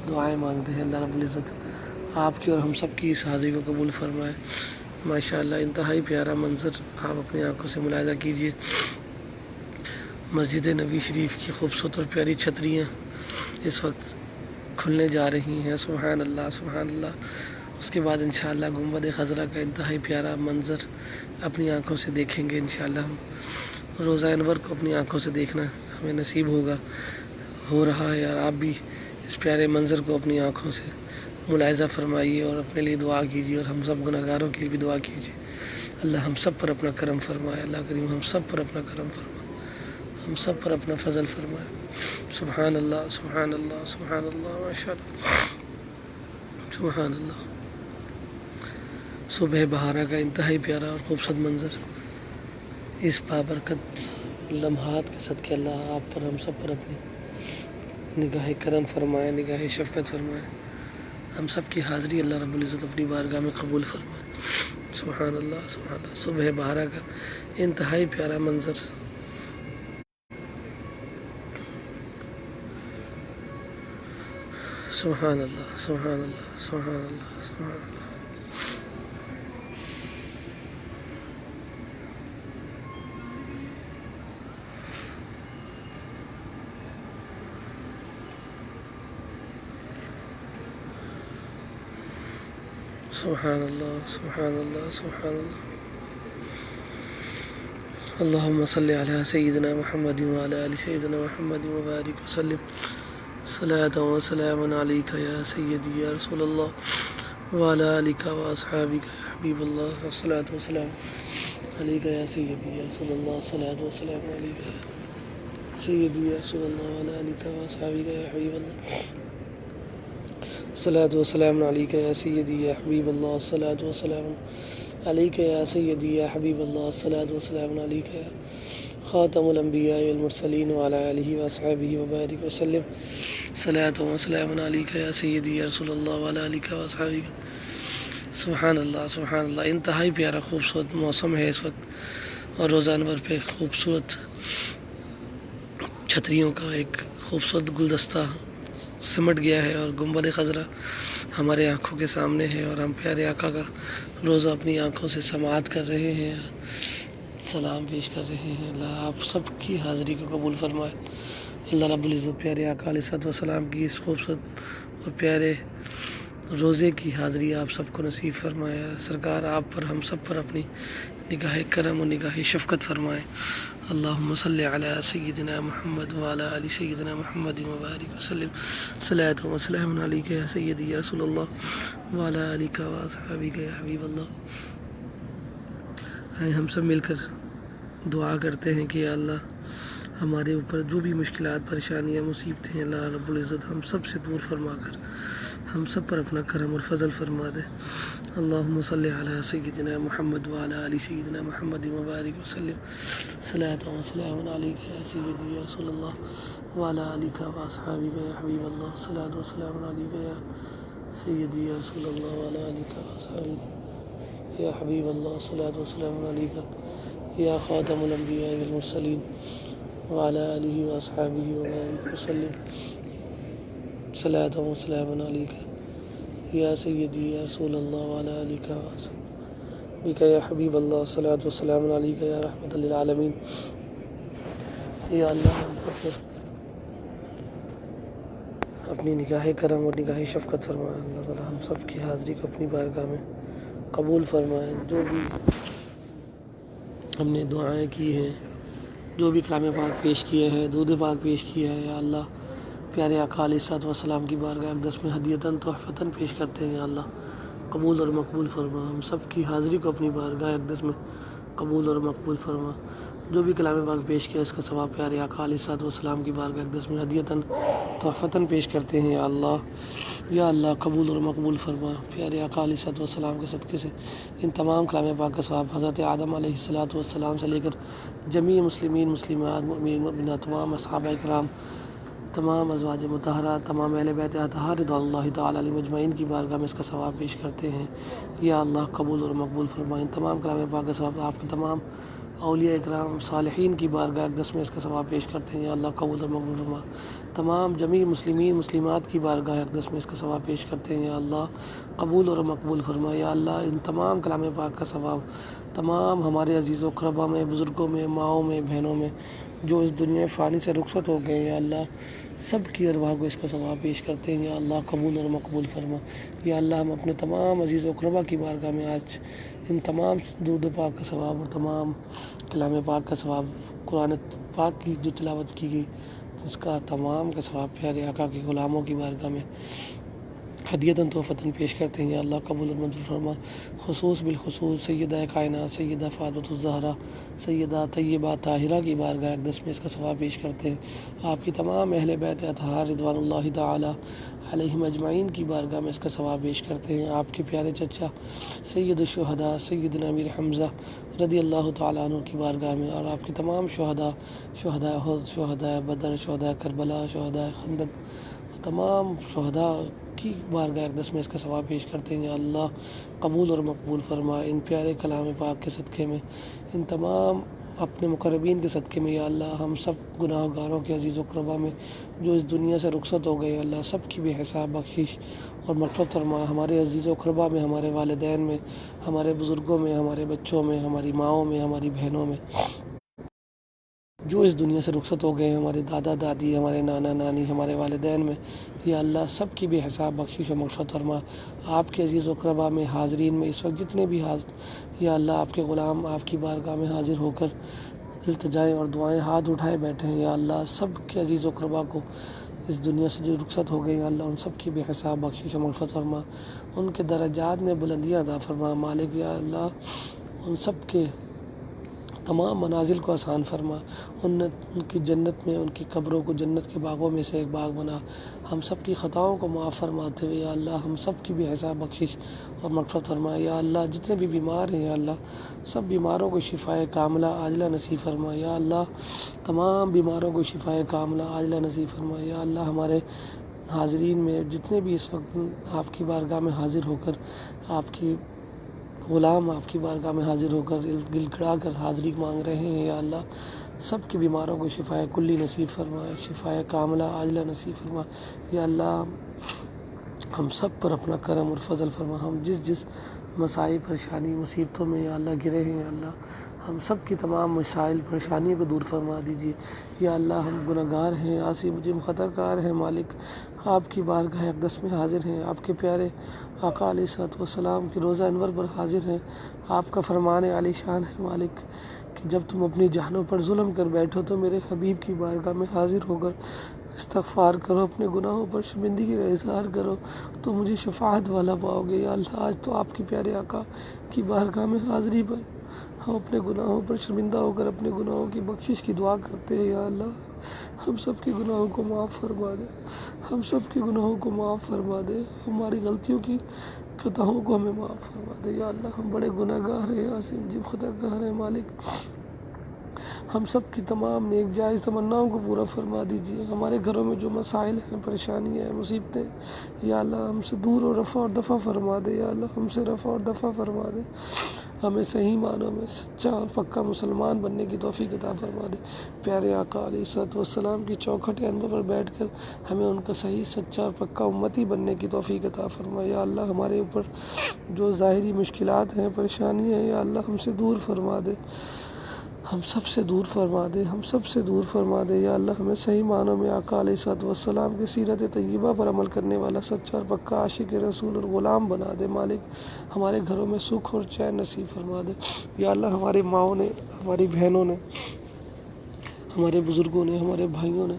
دعائیں مانگتے ہیں۔ اللہ رب العزت آپ کی اور ہم سب کی اس حاضری کو قبول فرمائے۔ ماشاءاللہ انتہائی پیارا منظر آپ اپنی آنکھوں سے ملاحظہ کیجئے۔ مسجد نبی شریف کی خوبصورت اور پیاری چھتریاں اس وقت کھلنے جا رہی ہیں، سبحان اللہ سبحان اللہ۔ اس کے بعد انشاءاللہ گنبد خضرا کا انتہائی پیارا منظر اپنی آنکھوں سے دیکھیں گے انشاءاللہ۔ ہم روزہ انور کو اپنی آنکھوں سے دیکھنا ہمیں نصیب ہو رہا ہے، اور آپ بھی اس پیارے منظر کو اپنی آنکھوں سے ملاحظہ فرمائیے اور اپنے لیے دعا کیجیے، اور ہم سب گناہگاروں کے لیے بھی دعا کیجیے۔ اللہ ہم سب پر اپنا کرم فرمائے، اللہ کریم ہم سب پر اپنا کرم فرمائے، ہم سب پر اپنا فضل فرمائے۔ سبحان اللہ سبحان اللہ سبحان اللہ، ماشاء اللہ سبحان اللہ۔ صبح بہارا کا انتہائی پیارا اور خوبصورت منظر، اس بابرکت لمحات کے صدقے اللہ آپ پر، ہم سب پر اپنی نگاہ کرم فرمائے، نگاہ شفقت فرمائے، ہم سب کی حاضری اللہ رب العزت اپنی بارگاہ میں قبول فرمائے۔ سبحان اللہ سبحان اللہ۔ صبح بہارا کا انتہائی پیارا منظر، سبحان اللہ سبحان اللہ سبحان اللہ سبحان اللہ۔ سبحان اللہ سبحان اللہ سبحان اللہ۔ اللہم صلی علی سیدنا محمد وعلی آل سیدنا محمد وبارک وسلم، صلاۃ و سلام علیک یا سیدی یا رسول اللہ وعلی آلک و اصحابک یا حبیب اللہ، والصلاۃ والسلام علیک یا سیدی یا رسول اللہ، صلاۃ و سلام علیک یا سیدی یا رسول اللہ وعلی آلک و اصحابک یا حبیب اللہ، الصلاۃ والسلام علیک یا سیدی یا حبیب اللہ، الصلاۃ والسلام علیک یا سیدی یا حبیب اللہ، الصلاۃ والسلام علیک یا خاتم الانبیاء والمرسلین وعلی آلہ واصحابہ وبارک وسلم، الصلاۃ والسلام علیک یا سیدی یا رسول اللہ وعلی آلہ واصحابہ۔ سبحان اللہ سبحان اللہ۔ انتہائی پیارا خوبصورت موسم ہے اس وقت، اور روزہ انور پہ خوبصورت چھتریوں کا ایک خوبصورت گلدستہ سمٹ گیا ہے، اور گنبد خضرا ہمارے آنکھوں کے سامنے ہے، اور ہم پیارے آقا کا روزہ اپنی آنکھوں سے سماعت کر رہے ہیں، سلام پیش کر رہے ہیں۔ اللہ آپ سب کی حاضری کو قبول فرمائے۔ اللہ رب العزت پیارے آقا علیہ الصلوۃ والسلام کی اس خوبصورت اور پیارے روزے کی حاضری آپ سب کو نصیب فرمائے۔ سرکار آپ پر، ہم سب پر اپنی نگاہ کرم و نگاہ شفقت فرمائے۔ اللہم صلی علی سیدنا محمد وعلی آل سیدنا محمد وبارک وسلم، صلاۃ و سلام علیک یا سیدی یا رسول اللہ وعلی آلک و اصحابک یا حبیب اللہ۔ آئے ہم سب مل کر دعا کرتے ہیں کہ یا اللہ ہمارے اوپر جو بھی مشکلات پریشانیاں مصیبتیں ہیں اللہ رب العزت ہم سب سے دور فرما کر ہم سب پر اپنا کرم اور فضل فرما دے۔ اللہم صلی علی سیدنا محمد وعلی آل سیدنا محمد مبارک وسلم صلاۃ و سلام علیک یا سیدی یا رسول اللہ وعلی آلک و اصحابک یا حبیب اللہ صلاۃ و سلام علیک یا سیدی یا رسول اللہ وعلی آلک و اصحابک یا حبیب اللہ صلاۃ و سلام علیک یا خاتم الانبیاء والمرسلین وعلی آلہ و اصحابہ وبارک وسلم صلاۃ و سلام علیک یا سیدی یا رسول اللہ وعلی آلک و اصحابک یا حبیب اللہ صلاۃ و سلام علیک یا رحمۃ للعالمین۔ یا اللہ ہم پر اپنی نگاہ کرم اور نگاہ شفقت فرمائے۔ اللہ تعالی ہم سب کی حاضری کو اپنی بارگاہ میں قبول فرمائے۔ جو بھی ہم نے دعائیں کی ہیں، جو بھی کلام پاک پیش کیا ہے، درود پاک پیش کیا ہے، یا اللہ پیارے آقا علیہ الصلوۃ والسلام کی بارگاہ اقدس میں ہدیتاً تحفتاً پیش کرتے ہیں۔ یا اللہ قبول اور مقبول فرما، ہم سب کی حاضری کو اپنی بارگاہ اقدس میں قبول اور مقبول فرما۔ جو بھی کلام پاک پیش کیا اس کا ثواب پیارے آقا علیہ الصلوۃ والسلام کی بارگاہ اقدس میں ہدیتاً تحفتاً پیش کرتے ہیں۔ یا اللہ قبول اور مقبول فرما۔ پیارے آقا علیہ الصلوۃ والسلام کے صدقے سے ان تمام کلام پاک کا ثواب حضرت آدم علیہ الصلوۃ والسلام سے لے کر جمیع مسلمین مسلمات مؤمنین مؤمنات تمام صحابہ کرام، تمام ازواج مطہرات، تمام اہل بیت اطہار رضوان اللہ تعالیٰ علیہم اجمعین کی بارگاہ میں اس کا ثواب پیش کرتے ہیں۔ یا اللہ قبول اور مقبول فرما۔ ان تمام کلام پاک کا ثواب آپ کے تمام اولیاء اکرام صالحین کی بارگاہ اقدس میں اس کا ثواب پیش کرتے ہیں۔ یا اللہ قبول اور مقبول فرما۔ تمام جمیع مسلمین مسلمات کی بارگاہ اقدس میں اس کا ثواب پیش کرتے ہیں۔ یا اللہ قبول اور مقبول فرما۔ یا اللہ ان تمام کلام پاک کا ثواب تمام ہمارے عزیز و اقربا میں، بزرگوں میں، ماؤں میں، بہنوں میں جو اس دنیا فانی سے رخصت ہو گئے، یا اللہ سب کی ارواح کو اس کا ثواب پیش کرتے ہیں۔ یا اللہ قبول اور مقبول فرما۔ یا اللہ ہم اپنے تمام عزیز و اقربا کی بارگاہ میں آج ان تمام درود پاک کا ثواب اور تمام کلام پاک کا ثواب، قرآن پاک کی جو تلاوت کی گئی اس کا تمام کا ثواب پیارے آقا کے غلاموں کی بارگاہ میں ہدیتاً تحفتاً پیش کرتے ہیں۔ یا اللہ قبول اور منظور فرما۔ خصوص بالخصوص سیدہ کائنات سیدہ فاطمہ الزہرا سیدہ طیبہ طاہرہ کی بارگاہ اقدس میں اس کا ثواب پیش کرتے ہیں۔ آپ کی تمام اہل بیت اطہار رضوان اللہ تعالیٰ علیہم اجمعین کی بارگاہ میں اس کا ثواب پیش کرتے ہیں۔ آپ کے پیارے چچا سید الشہداء سیدنا امیر حمزہ رضی اللہ تعالیٰ عنہ کی بارگاہ میں، اور آپ کے تمام شہداء، شہداء احد، شہداء بدر، شہداء کربلا، شہداء خندق، تمام شہداء کی بارگاہ اقدس میں اس کا ثواب پیش کرتے ہیں۔ یا اللہ قبول اور مقبول فرما۔ ان پیارے کلام پاک کے صدقے میں، ان تمام اپنے مقربین کے صدقے میں، یا اللہ ہم سب گناہ گاروں کے عزیز و اقربا میں جو اس دنیا سے رخصت ہو گئے، اللہ سب کی بے حساب بخشش اور مغفرت فرما۔ ہمارے عزیز و اقربا میں، ہمارے والدین میں، ہمارے بزرگوں میں، ہمارے بچوں میں، ہماری ماؤں میں، ہماری بہنوں میں جو اس دنیا سے رخصت ہو گئے ہیں، ہمارے دادا دادی، ہمارے نانا نانی، ہمارے والدین میں، یا اللہ سب کی بے حساب بخشش و مغفرت فرما۔ آپ کے عزیز و اقربا میں، حاضرین میں اس وقت جتنے بھی یا اللہ آپ کے غلام آپ کی بارگاہ میں حاضر ہو کر التجائیں اور دعائیں ہاتھ اٹھائے بیٹھے ہیں، یا اللہ سب کے عزیز و اقربا کو اس دنیا سے جو رخصت ہو گئے ہیں، اللہ ان سب کی بے حساب بخشش و مغفرت فرما، ان کے درجات میں بلندیاں عطا فرما مالک۔ یا اللہ ان سب کے تمام منازل کو آسان فرما، ان کی جنت میں، ان کی قبروں کو جنت کے باغوں میں سے ایک باغ بنا، ہم سب کی خطاؤں کو معاف فرماتے ہوئے، یا اللہ ہم سب کی بے حساب بخشش اور مغفرت فرما۔ یا اللہ جتنے بھی بیمار ہیں، یا اللہ سب بیماروں کو شفائے کاملہ عاجلہ نصیب فرما۔ یا اللہ تمام بیماروں کو شفائے کاملہ عاجلہ نصیب فرما۔ یا اللہ ہمارے حاضرین میں جتنے بھی اس وقت آپ کی بارگاہ میں حاضر ہو کر آپ کی غلام آپ کی بارگاہ میں حاضر ہو کر گل گڑا کر حاضری مانگ رہے ہیں، یا اللہ سب کی بیماروں کو شفائے کلی نصیب فرما، شفائے کاملہ عاجلہ نصیب فرما۔ یا اللہ ہم سب پر اپنا کرم اور فضل فرما۔ ہم جس مسائل پریشانی مصیبتوں میں یا اللہ گرے ہیں، یا اللہ ہم سب کی تمام مسائل پریشانیوں کو دور فرما دیجیے۔ یا اللہ ہم گناہ گار ہیں، عاصی مجرم خطا کار ہیں، مالک آپ کی بارگاہ اقدس میں حاضر ہیں، آپ کے پیارے آقا علیہ الصلوۃ والسلام کی روضہ انور پر حاضر ہیں۔ آپ کا فرمان عالی شان ہے مالک کہ جب تم اپنی جانوں پر ظلم کر بیٹھو تو میرے حبیب کی بارگاہ میں حاضر ہو کر استغفار کرو، اپنے گناہوں پر شرمندگی کا اظہار کرو تو مجھے شفاعت والا پاؤ گے۔ یا اللہ آج تو آپ کے پیارے آقا کی بارگاہ میں حاضری پر ہم اپنے گناہوں پر شرمندہ ہو کر اپنے گناہوں کی بخشش کی دعا کرتے ہیں۔ یا اللہ ہم سب کے گناہوں کو معاف فرما دے، ہم سب کے گناہوں کو معاف فرما دے، ہماری غلطیوں کی خطاؤں کو ہمیں معاف فرما دے۔ یا اللہ ہم بڑے گناہ گار ہیں، عظیم جب خطا گار ہیں مالک، ہم سب کی تمام نیک جائز تمناؤں کو پورا فرما دیجیے۔ ہمارے گھروں میں جو مسائل ہیں، پریشانیاں ہیں، مصیبتیں، یا اللہ ہم سے دور اور رفع اور دفع فرما دے۔ یا اللہ ہم سے رفع اور دفع فرما دے، ہمیں صحیح معنوں میں سچا اور پکا مسلمان بننے کی توفیق عطا فرما دے۔ پیارے آقا علیہ الصلوۃ والسلام کی چوکھٹ انور پر بیٹھ کر ہمیں ان کا صحیح سچا اور پکا امتی بننے کی توفیق عطا فرما۔ یا اللہ ہمارے اوپر جو ظاہری مشکلات ہیں، پریشانیاں ہیں، یا اللہ ہم سے دور فرما دے، ہم سب سے دور فرما دے، ہم سب سے دور فرما دے۔ یا اللہ ہمیں صحیح معنوں میں آقا علیہ الصلوۃ والسلام کی سیرت طیبہ پر عمل کرنے والا سچا اور پکا عاشق رسول اور غلام بنا دے مالک۔ ہمارے گھروں میں سکھ اور چین نصیب فرما دے۔ یا اللہ ہماری ماؤں نے، ہماری بہنوں نے، ہمارے بزرگوں نے، ہمارے بھائیوں نے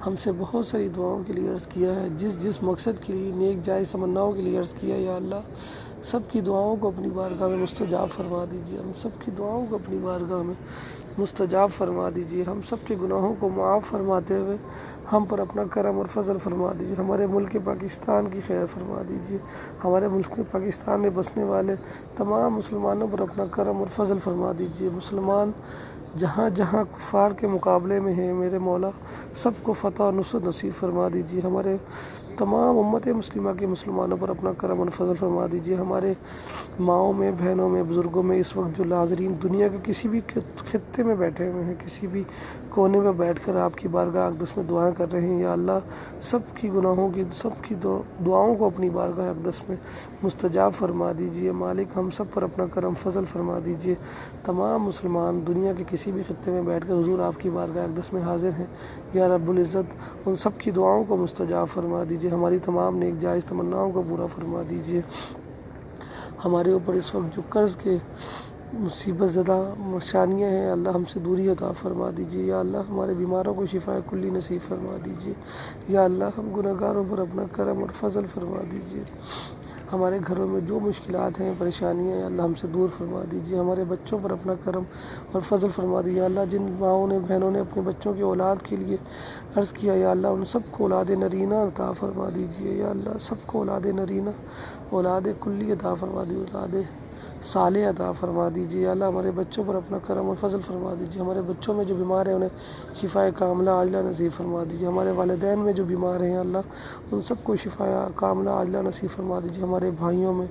ہم سے بہت ساری دعاؤں کے لیے عرض کیا ہے، جس مقصد کے لیے نیک جائز تمناؤں کے لیے عرض کیا ہے، یا اللہ سب کی دعاؤں کو اپنی بارگاہ میں مستجاب فرما دیجیے۔ ہم سب کی دعاؤں کو اپنی بارگاہ میں مستجاب فرما دیجیے۔ ہم سب کے گناہوں کو معاف فرماتے ہوئے ہم پر اپنا کرم اور فضل فرما دیجیے۔ ہمارے ملک پاکستان کی خیر فرما دیجیے۔ ہمارے ملک پاکستان میں بسنے والے تمام مسلمانوں پر اپنا کرم اور فضل فرما دیجیے۔ مسلمان جہاں جہاں کفار کے مقابلے میں ہیں میرے مولا، سب کو فتح اور نصرت نصیب فرما دیجیے۔ ہمارے تمام امت مسلمہ کے مسلمانوں پر اپنا کرم اور فضل فرما دیجیے۔ ہمارے ماؤں میں، بہنوں میں، بزرگوں میں اس وقت جو ناظرین دنیا کے کسی بھی خطے میں بیٹھے ہوئے ہیں، کسی بھی کونے میں بیٹھ کر آپ کی بارگاہ اقدس میں دعائیں کر رہے ہیں، یا اللہ سب کی گناہوں کی، سب کی دعاؤں کو اپنی بارگاہ اقدس میں مستجاب فرما دیجیے مالک۔ ہم سب پر اپنا کرم فضل فرما دیجیے۔ تمام مسلمان دنیا کے کسی بھی خطے میں بیٹھ کر حضور آپ کی بارگاہ اقدس میں حاضر ہیں، یا رب العزت ان سب کی دعاؤں کو مستجاب فرما دیجیے۔ ہماری تمام نیک جائز تمناؤں کو پورا فرما دیجیے۔ ہمارے اوپر اس وقت جو قرض کے مصیبت زدہ پریشانیاں ہیں، اللہ ہم سے دوری عطا فرما دیجیے۔ یا اللہ ہمارے بیماروں کو شفا کلی نصیب فرما دیجیے۔ یا اللہ ہم گناہ گاروں پر اپنا کرم اور فضل فرما دیجیے۔ ہمارے گھروں میں جو مشکلات ہیں، پریشانیاں ہیں، اللہ ہم سے دور فرما دیجیے۔ ہمارے بچوں پر اپنا کرم اور فضل فرما دیجیے۔ یا اللہ جن ماؤں نے، بہنوں نے اپنے بچوں کی اولاد کے لیے عرض کیا، یا اللہ ان سب کو اولاد نرینہ عطا فرما دیجیے۔ یا اللہ سب کو اولاد نرینہ، اولاد کلی عطا فرما دیجیے، اولاد صالح عطا فرما دیجیے۔ یا اللہ ہمارے بچوں پر اپنا کرم اور فضل فرما دیجیے۔ ہمارے بچوں میں جو بیمار ہیں انہیں شفا کاملہ عاجلہ نصیب فرما دیجیے۔ ہمارے والدین میں جو بیمار ہیں اللہ ان سب کو شفا کاملہ عاجلہ نصیب فرما دیجیے۔ ہمارے بھائیوں میں،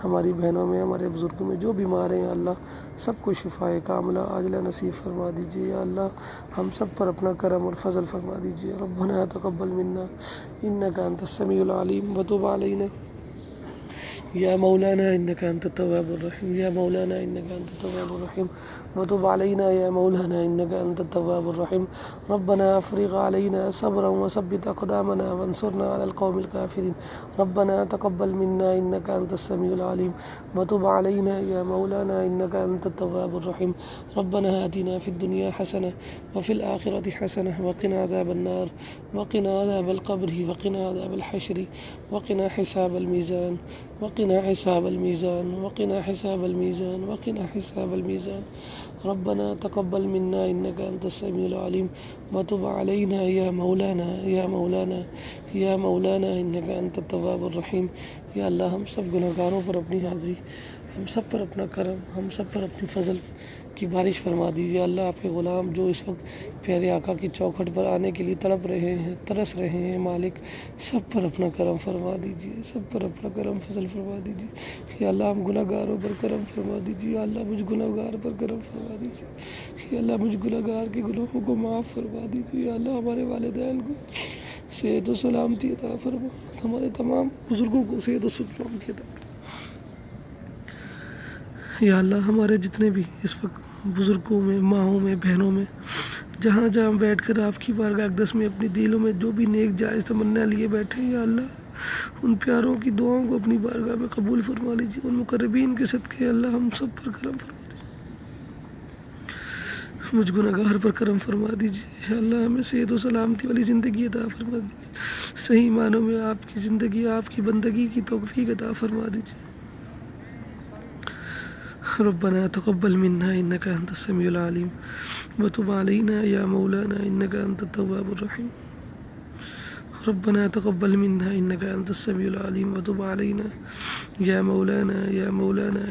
ہماری بہنوں میں، ہمارے بزرگوں میں جو بیمار ہیں اللہ سب کو شفا کاملہ عاجلہ نصیب فرما دیجیے۔ یا اللہ ہم سب پر اپنا کرم اور فضل فرما دیجیے۔ ربنا تقبل منا انک انت السمیع العلیم وتب علینا یا مولانا انک انت التواب الرحیم، یا مولانا انک انت التواب الرحیم وتب علینا یا مولانا انک انت التواب الرحیم۔ ربنا افرغ علینا صبرا وثبت اقدامنا وانصرنا علی القوم الکافرین۔ ربنا تقبل منا انک انت السمیع العلیم وتب علینا یا مولانا انک انت التواب الرحیم۔ ربنا آتنا فی الدنیا حسنہ وفی الآخرۃ حسنہ وقنا عذاب النار وقنا عذاب القبر وقنا عذاب الحشر وقنا حساب الميزان وقنا حساب الميزان وقنا حساب الميزان وقنا حساب الميزان۔ ربنا تقبل منا انك انت السميع العليم وتب علينا يا مولانا يا مولانا يا مولانا انك انت التواب الرحیم۔ یا اللہ ہم سب گناہ گاروں پر اپنی حاضری، ہم سب پر اپنا کرم، ہم سب پر اپنی فضل کی بارش فرما دیجیے۔ اللہ آپ کے غلام جو اس وقت پیارے آقا کی چوکھٹ پر آنے کے لیے تڑپ رہے ہیں، ترس رہے ہیں مالک، سب پر اپنا کرم فرما دیجیے، سب پر اپنا کرم فضل فرما دیجیے۔ یا اللہ ہم گناہ گاروں پر کرم فرما دیجیے۔ یا اللہ مجھ گناہ گار پر کرم فرما دیجیے۔ یا اللہ مجھ گناہ گار کے گناہوں کو معاف فرما دیجیے۔ یا اللہ ہمارے والدین کو صحت و سلامتی عطا فرما، ہمارے تمام بزرگوں کو صحت و سلامتی عطا فرما۔ یا اللہ ہمارے جتنے بھی اس وقت بزرگوں میں، ماؤں میں، بہنوں میں، جہاں جہاں بیٹھ کر آپ کی بارگاہ اقدس میں اپنی دلوں میں جو بھی نیک جائز تمنا لیے بیٹھے ہیں، یا اللہ ان پیاروں کی دعاؤں کو اپنی بارگاہ میں قبول فرما لیجیے۔ ان مقربین کے صدقے اللہ ہم سب پر کرم فرما دیجیے، مجھ گناہ گار پر کرم فرما دیجیے۔ یا اللہ ہمیں صحت و سلامتی والی زندگی عطا فرما دیجیے، صحیح معنوں میں آپ کی زندگی، آپ کی بندگی کی توفیق عطا فرما دیجیے۔ ربنا تقبل منا إنك أنت السميع العليم وتب علينا يا مولانا إنك أنت التواب الرحيم. ربنا تقبل منا إنك أنت السميع العليم وتب علينا يا مولانا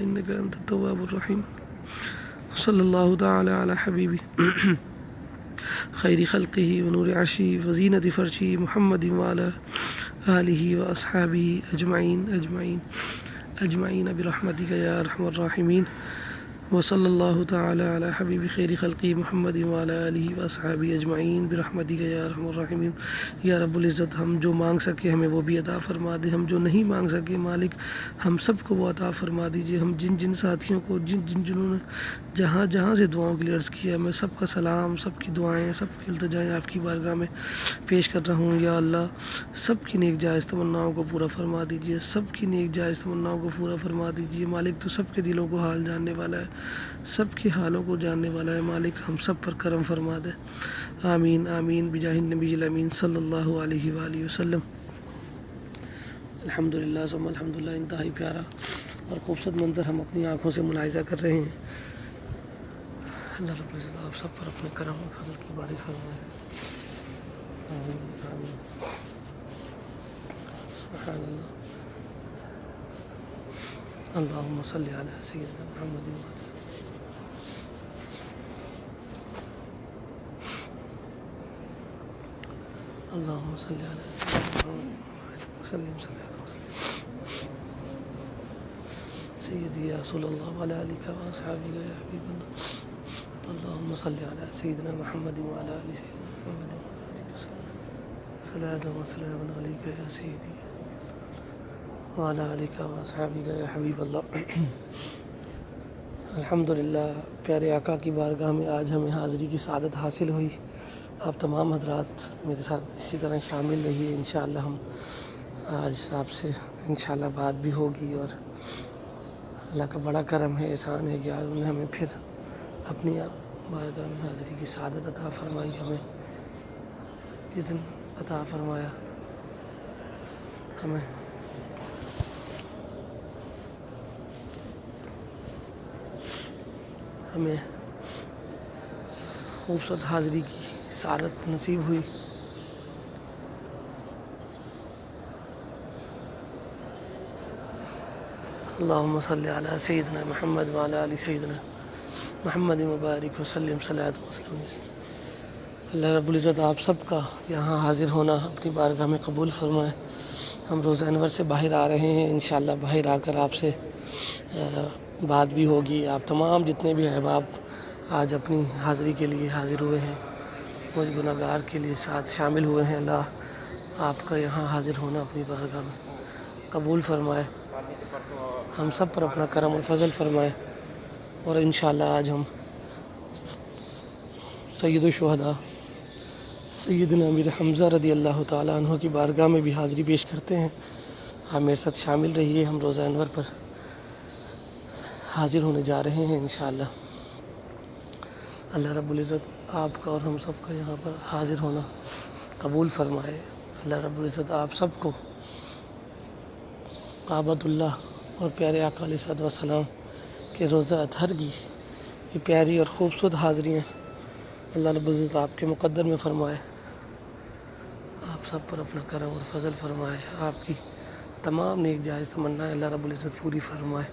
إنك أنت التواب الرحيم. صلى الله تعالى على حبيبه خير خلقه ونور عرشه وزينة فرشه محمد وعلى آله وأصحابه أجمعين برحمتك يا أرحم الراحمين. وصلى الله تعالى على حبيب خير خلقه محمد وعلى آله وأصحابه أجمعين برحمتك يا أرحم الراحمين. یا رب العزت ہم جو مانگ سکے ہمیں وہ بھی عطا فرما دے، ہم جو نہیں مانگ سکے مالک ہم سب کو وہ عطا فرما دیجئے. ہم جن ساتھیوں کو جنہوں نے جہاں سے دعاؤں کے لیے عرض کیا، میں سب کا سلام، سب کی دعائیں، سب کی التجائیں آپ کی بارگاہ میں پیش کر رہا ہوں. یا اللہ سب کی نیک جائز تمناؤں کو پورا فرما دیجئے، سب کی نیک جائز تمناؤں کو پورا فرما دیجئے. مالک تو سب کے دلوں کو حال جاننے والا ہے، سب کے حالوں کو جاننے والا ہے. مالک ہم سب پر کرم فرما دے. آمین آمین بجاہ النبی الامین صلی اللہ علیہ وآلہ وسلم. الحمدللہ ثم الحمدللہ. انتہائی پیارا اور خوبصورت منظر ہم اپنی آنکھوں سے ملاحظہ کر رہے ہیں. اللہ رب العزت آپ سب پر اپنے کرم و فضل کی بارش فرمائے. آمین آمین. سبحان اللہ. اللہم صلی علی سیدنا محمد وعلی اللہم صلی علی سیدنا محمد وسلم صلاۃ وسلم. سیدی یا رسول اللہ وعلی آلہ واصحابہ یا حبیب اللہ. اللہم صلی علی سیدنا محمد وعلی آل سیدنا محمد صلاۃ وسلام علیک یا سیدی وعلی آلہ واصحابہ یا حبیب اللہ. الحمدللہ پیارے آقا کی بارگاہ میں آج ہمیں حاضری کی سعادت حاصل ہوئی. آپ تمام حضرات میرے ساتھ اسی طرح شامل رہیے. انشاءاللہ ہم آج آپ سے انشاءاللہ بات بھی ہوگی، اور اللہ کا بڑا کرم ہے، احسان ہے کہ آج انہوں نے ہمیں پھر اپنی بارگاہ میں حاضری کی سعادت عطا فرمائی، ہمیں اذن عطا فرمایا. ہمیں خوبصورت حاضری کی سعادت نصیب ہوئی. اللہم صلی علی سیدنا محمد وعلی آل سیدنا محمد مبارک وسلم صلاۃ وسلم. اللہ رب العزت آپ سب کا یہاں حاضر ہونا اپنی بارگاہ میں قبول فرمائے. ہم روزہ انور سے باہر آ رہے ہیں، انشاءاللہ باہر آ کر آپ سے بات بھی ہوگی. آپ تمام جتنے بھی احباب آج اپنی حاضری کے لیے حاضر ہوئے ہیں، مجھ گناہگار کے لیے ساتھ شامل ہوئے ہیں، اللہ آپ کا یہاں حاضر ہونا اپنی بارگاہ میں قبول فرمائے، ہم سب پر اپنا کرم اور فضل فرمائے. اور انشاءاللہ آج ہم سید الشہداء سیدنا امیر حمزہ رضی اللہ تعالیٰ عنہ کی بارگاہ میں بھی حاضری پیش کرتے ہیں. آپ میرے ساتھ شامل رہیے. ہم روزہ انور پر حاضر ہونے جا رہے ہیں انشاءاللہ. اللہ رب العزت آپ کا اور ہم سب کا یہاں پر حاضر ہونا قبول فرمائے. اللہ رب العزت آپ سب کو کعبۃ اللہ اور پیارے آقا علیہ الصلوۃ والسلام کے روزہ اطہر کی یہ پیاری اور خوبصورت حاضریاں اللہ رب العزت آپ کے مقدر میں فرمائے. آپ سب پر اپنا کرم اور فضل فرمائے. آپ کی تمام نیک جائز تمنائیں اللہ رب العزت پوری فرمائے.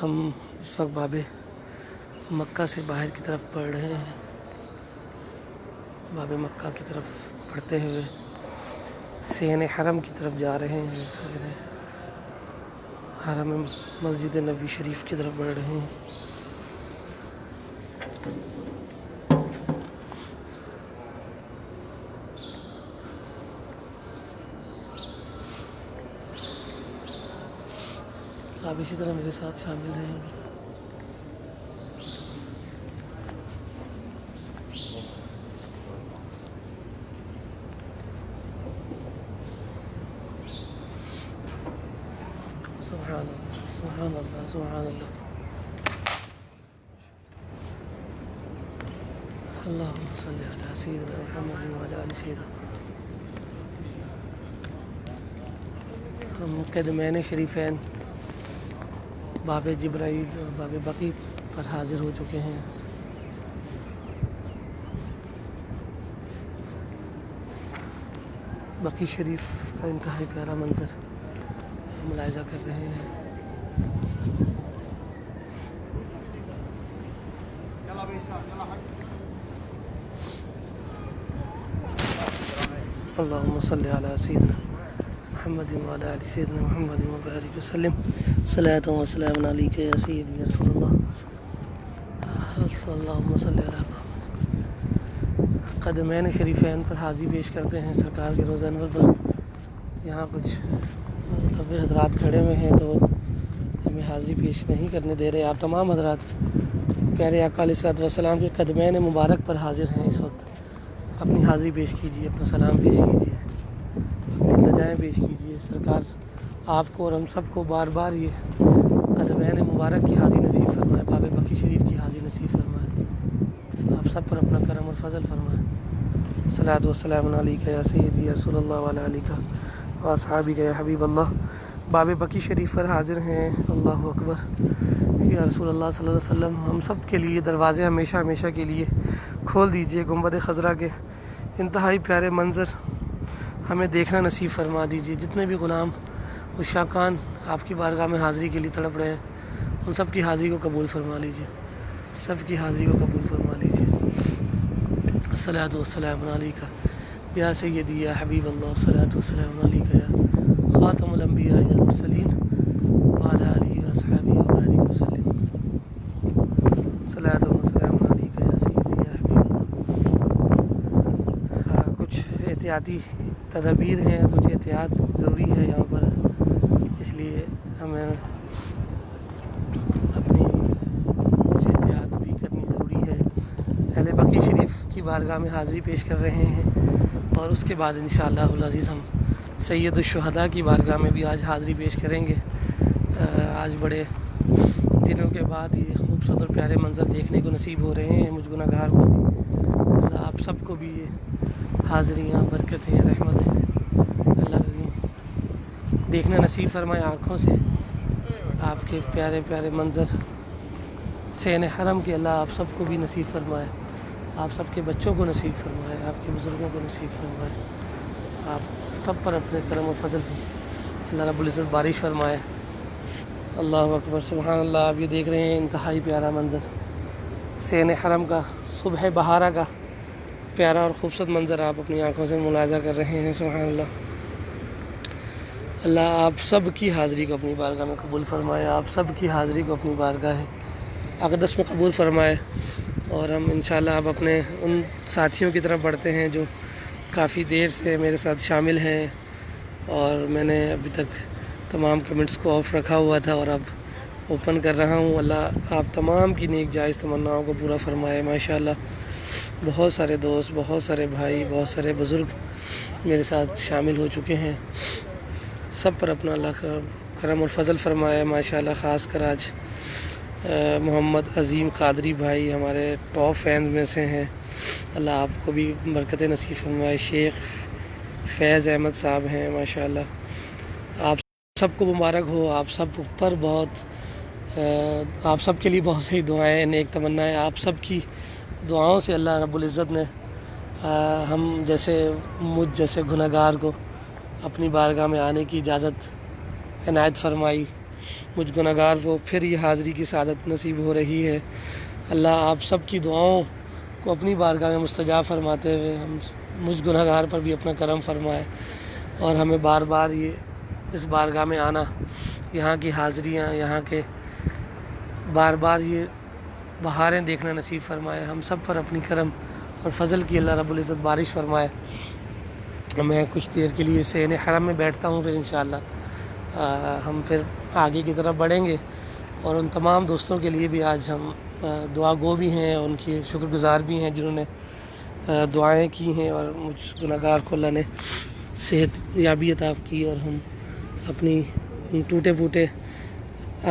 ہم اس وقت باب مکہ سے باہر کی طرف پڑھ رہے ہیں. باب مکہ کی طرف پڑھتے ہوئے صحن حرم کی طرف جا رہے ہیں. صحن حرم مسجد نبی شریف کی طرف بڑھ رہے ہیں. آپ اسی طرح میرے ساتھ شامل رہیں گے. سبحان اللہ سبحان اللہ سبحان اللہ. اللہم صلی علی سیدنا محمد وعلی آل سیدنا. ہم قدمین شریفین باب جبرائیل اور باب بقی پر حاضر ہو چکے ہیں۔ بقی شریف کا انتہائی پیارا منظر ہم ملاحظہ کر رہے ہیں۔ اللہم صلی علی سیدنا محمد وعلی آل سیدنا محمد وبارک وسلم صلاۃ و سلام علیک یا سیدی یا رسول اللہ۔ اللہم صلی علی قدمین شریفین پر حاضری پیش کرتے ہیں سرکار کے روزہ انور پر۔ یہاں کچھ طبع حضرات کھڑے ہوئے ہیں تو ہمیں حاضری پیش نہیں کرنے دے رہے۔ آپ تمام حضرات پیارے آقا علیہ الصلوۃ والسلام کے قدمین مبارک پر حاضر ہیں اس وقت۔ اپنی حاضری پیش کیجیے، اپنا سلام پیش کیجیے، اپنی التجائیں پیش کیجیے۔ سرکار آپ کو اور ہم سب کو بار بار یہ قدمین مبارک کی حاضری نصیب فرمائے، باب بقی شریف کی حاضری نصیب فرمائے۔ آپ سب پر اپنا کرم اور فضل فرمائے۔ صلاۃ و سلام علیک یا سیدی یا رسول اللہ وعلی آلک و اصحابک یا حبیب اللہ۔ باب بقی شریف پر حاضر ہیں۔ اللہ اکبر یا رسول اللہ صلی اللہ علیہ وسلم، ہم سب کے لیے دروازے ہمیشہ ہمیشہ کے لیے کھول دیجئے۔ گنبد خضرا کے انتہائی پیارے منظر ہمیں دیکھنا نصیب فرما دیجئے۔ جتنے بھی غلام عشاقان آپ کی بارگاہ میں حاضری کے لیے تڑپ رہے ہیں، ان سب کی حاضری کو قبول فرما لیجئے، سب کی حاضری کو قبول فرما لیجئے۔ الصلاۃ والسلام علیک یا سیدی یا حبیب اللہ، الصلاۃ والسلام علیک یا خاتم الانبیاء والمرسلین وعلی آلہ واصحابہ وبارک وسلم۔ الصلاۃ والسلام علیک یا سیدی یا حبیب اللہ۔ کچھ احتیاطی تدابیر ہیں، کچھ احتیاط ضروری ہے یہاں پر، اس لیے ہمیں اپنی کچھ احتیاط بھی کرنی ضروری ہے۔ اہل بقی شریف کی بارگاہ میں حاضری پیش کر رہے ہیں اور اس کے بعد انشاءاللہ العزیز ہم سید الشہداء کی بارگاہ میں بھی آج حاضری پیش کریں گے۔ آج بڑے دنوں کے بعد یہ خوبصورت اور پیارے منظر دیکھنے کو نصیب ہو رہے ہیں مجھ گناہ گار کو بھی۔ اللہ آپ سب کو بھی یہ حاضریاں، برکتیں، رحمتیں اللہ کریم دیکھنا نصیب فرمائے آنکھوں سے۔ آپ کے پیارے پیارے منظر سین حرم کے اللہ آپ سب کو بھی نصیب فرمائے، آپ سب کے بچوں کو نصیب فرمائے، آپ کے بزرگوں کو نصیب فرمائے۔ آپ سب پر اپنے کرم و فضل اللہ رب العزت بارش فرمائے۔ اللہ اکبر سبحان اللہ۔ آپ یہ دیکھ رہے ہیں انتہائی پیارا منظر سین حرم کا، صبح بہارا کا پیارا اور خوبصورت منظر آپ اپنی آنکھوں سے ملاحظہ کر رہے ہیں۔ سبحان اللہ۔ اللہ آپ سب کی حاضری کو اپنی بارگاہ میں قبول فرمائے، آپ سب کی حاضری کو اپنی بارگاہ اقدس میں قبول فرمائے۔ اور ہم انشاءاللہ اب اپنے ان ساتھیوں کی طرف بڑھتے ہیں جو کافی دیر سے میرے ساتھ شامل ہیں، اور میں نے ابھی تک تمام کمنٹس کو آف رکھا ہوا تھا اور اب اوپن کر رہا ہوں۔ اللہ آپ تمام کی نیک جائز تمناؤں کو پورا فرمائے۔ ماشاءاللہ بہت سارے دوست، بہت سارے بھائی، بہت سارے بزرگ میرے ساتھ شامل ہو چکے ہیں۔ سب پر اپنا اللہ کرم اور فضل فرمائے۔ ماشاءاللہ خاص کر آج محمد عظیم قادری بھائی ہمارے ٹاپ فینز میں سے ہیں، اللہ آپ کو بھی برکت نصیب فرمائے۔ شیخ فیض احمد صاحب ہیں، ماشاءاللہ آپ سب کو مبارک ہو۔ آپ سب پر آپ سب کے لیے بہت سی دعائیں، نیک تمنائیں، آپ سب کی دعاؤں سے اللہ رب العزت نے ہم جیسے مجھ جیسے گناہ گار کو اپنی بارگاہ میں آنے کی اجازت عنایت فرمائی۔ مجھ گناہ گار کو پھر یہ حاضری کی سعادت نصیب ہو رہی ہے۔ اللہ آپ سب کی دعاؤں کو اپنی بارگاہ میں مستجاب فرماتے ہوئے ہم مجھ گناہ گار پر بھی اپنا کرم فرمائے، اور ہمیں بار بار یہ اس بارگاہ میں آنا، یہاں کی حاضریاں، یہاں کے بار بار یہ بہاریں دیکھنا نصیب فرمائے۔ ہم سب پر اپنی کرم اور فضل کی اللہ رب العزت بارش فرمائے۔ میں کچھ دیر کے لیے سین حرم میں بیٹھتا ہوں، پھر انشاءاللہ ہم پھر آگے کی طرف بڑھیں گے، اور ان تمام دوستوں کے لیے بھی آج ہم دعا گو بھی ہیں، ان کی شکر گزار بھی ہیں جنہوں نے دعائیں کی ہیں، اور مجھ گناہ گار کو اللہ نے صحت یابی عطا کی، اور ہم اپنی ان ٹوٹے پھوٹے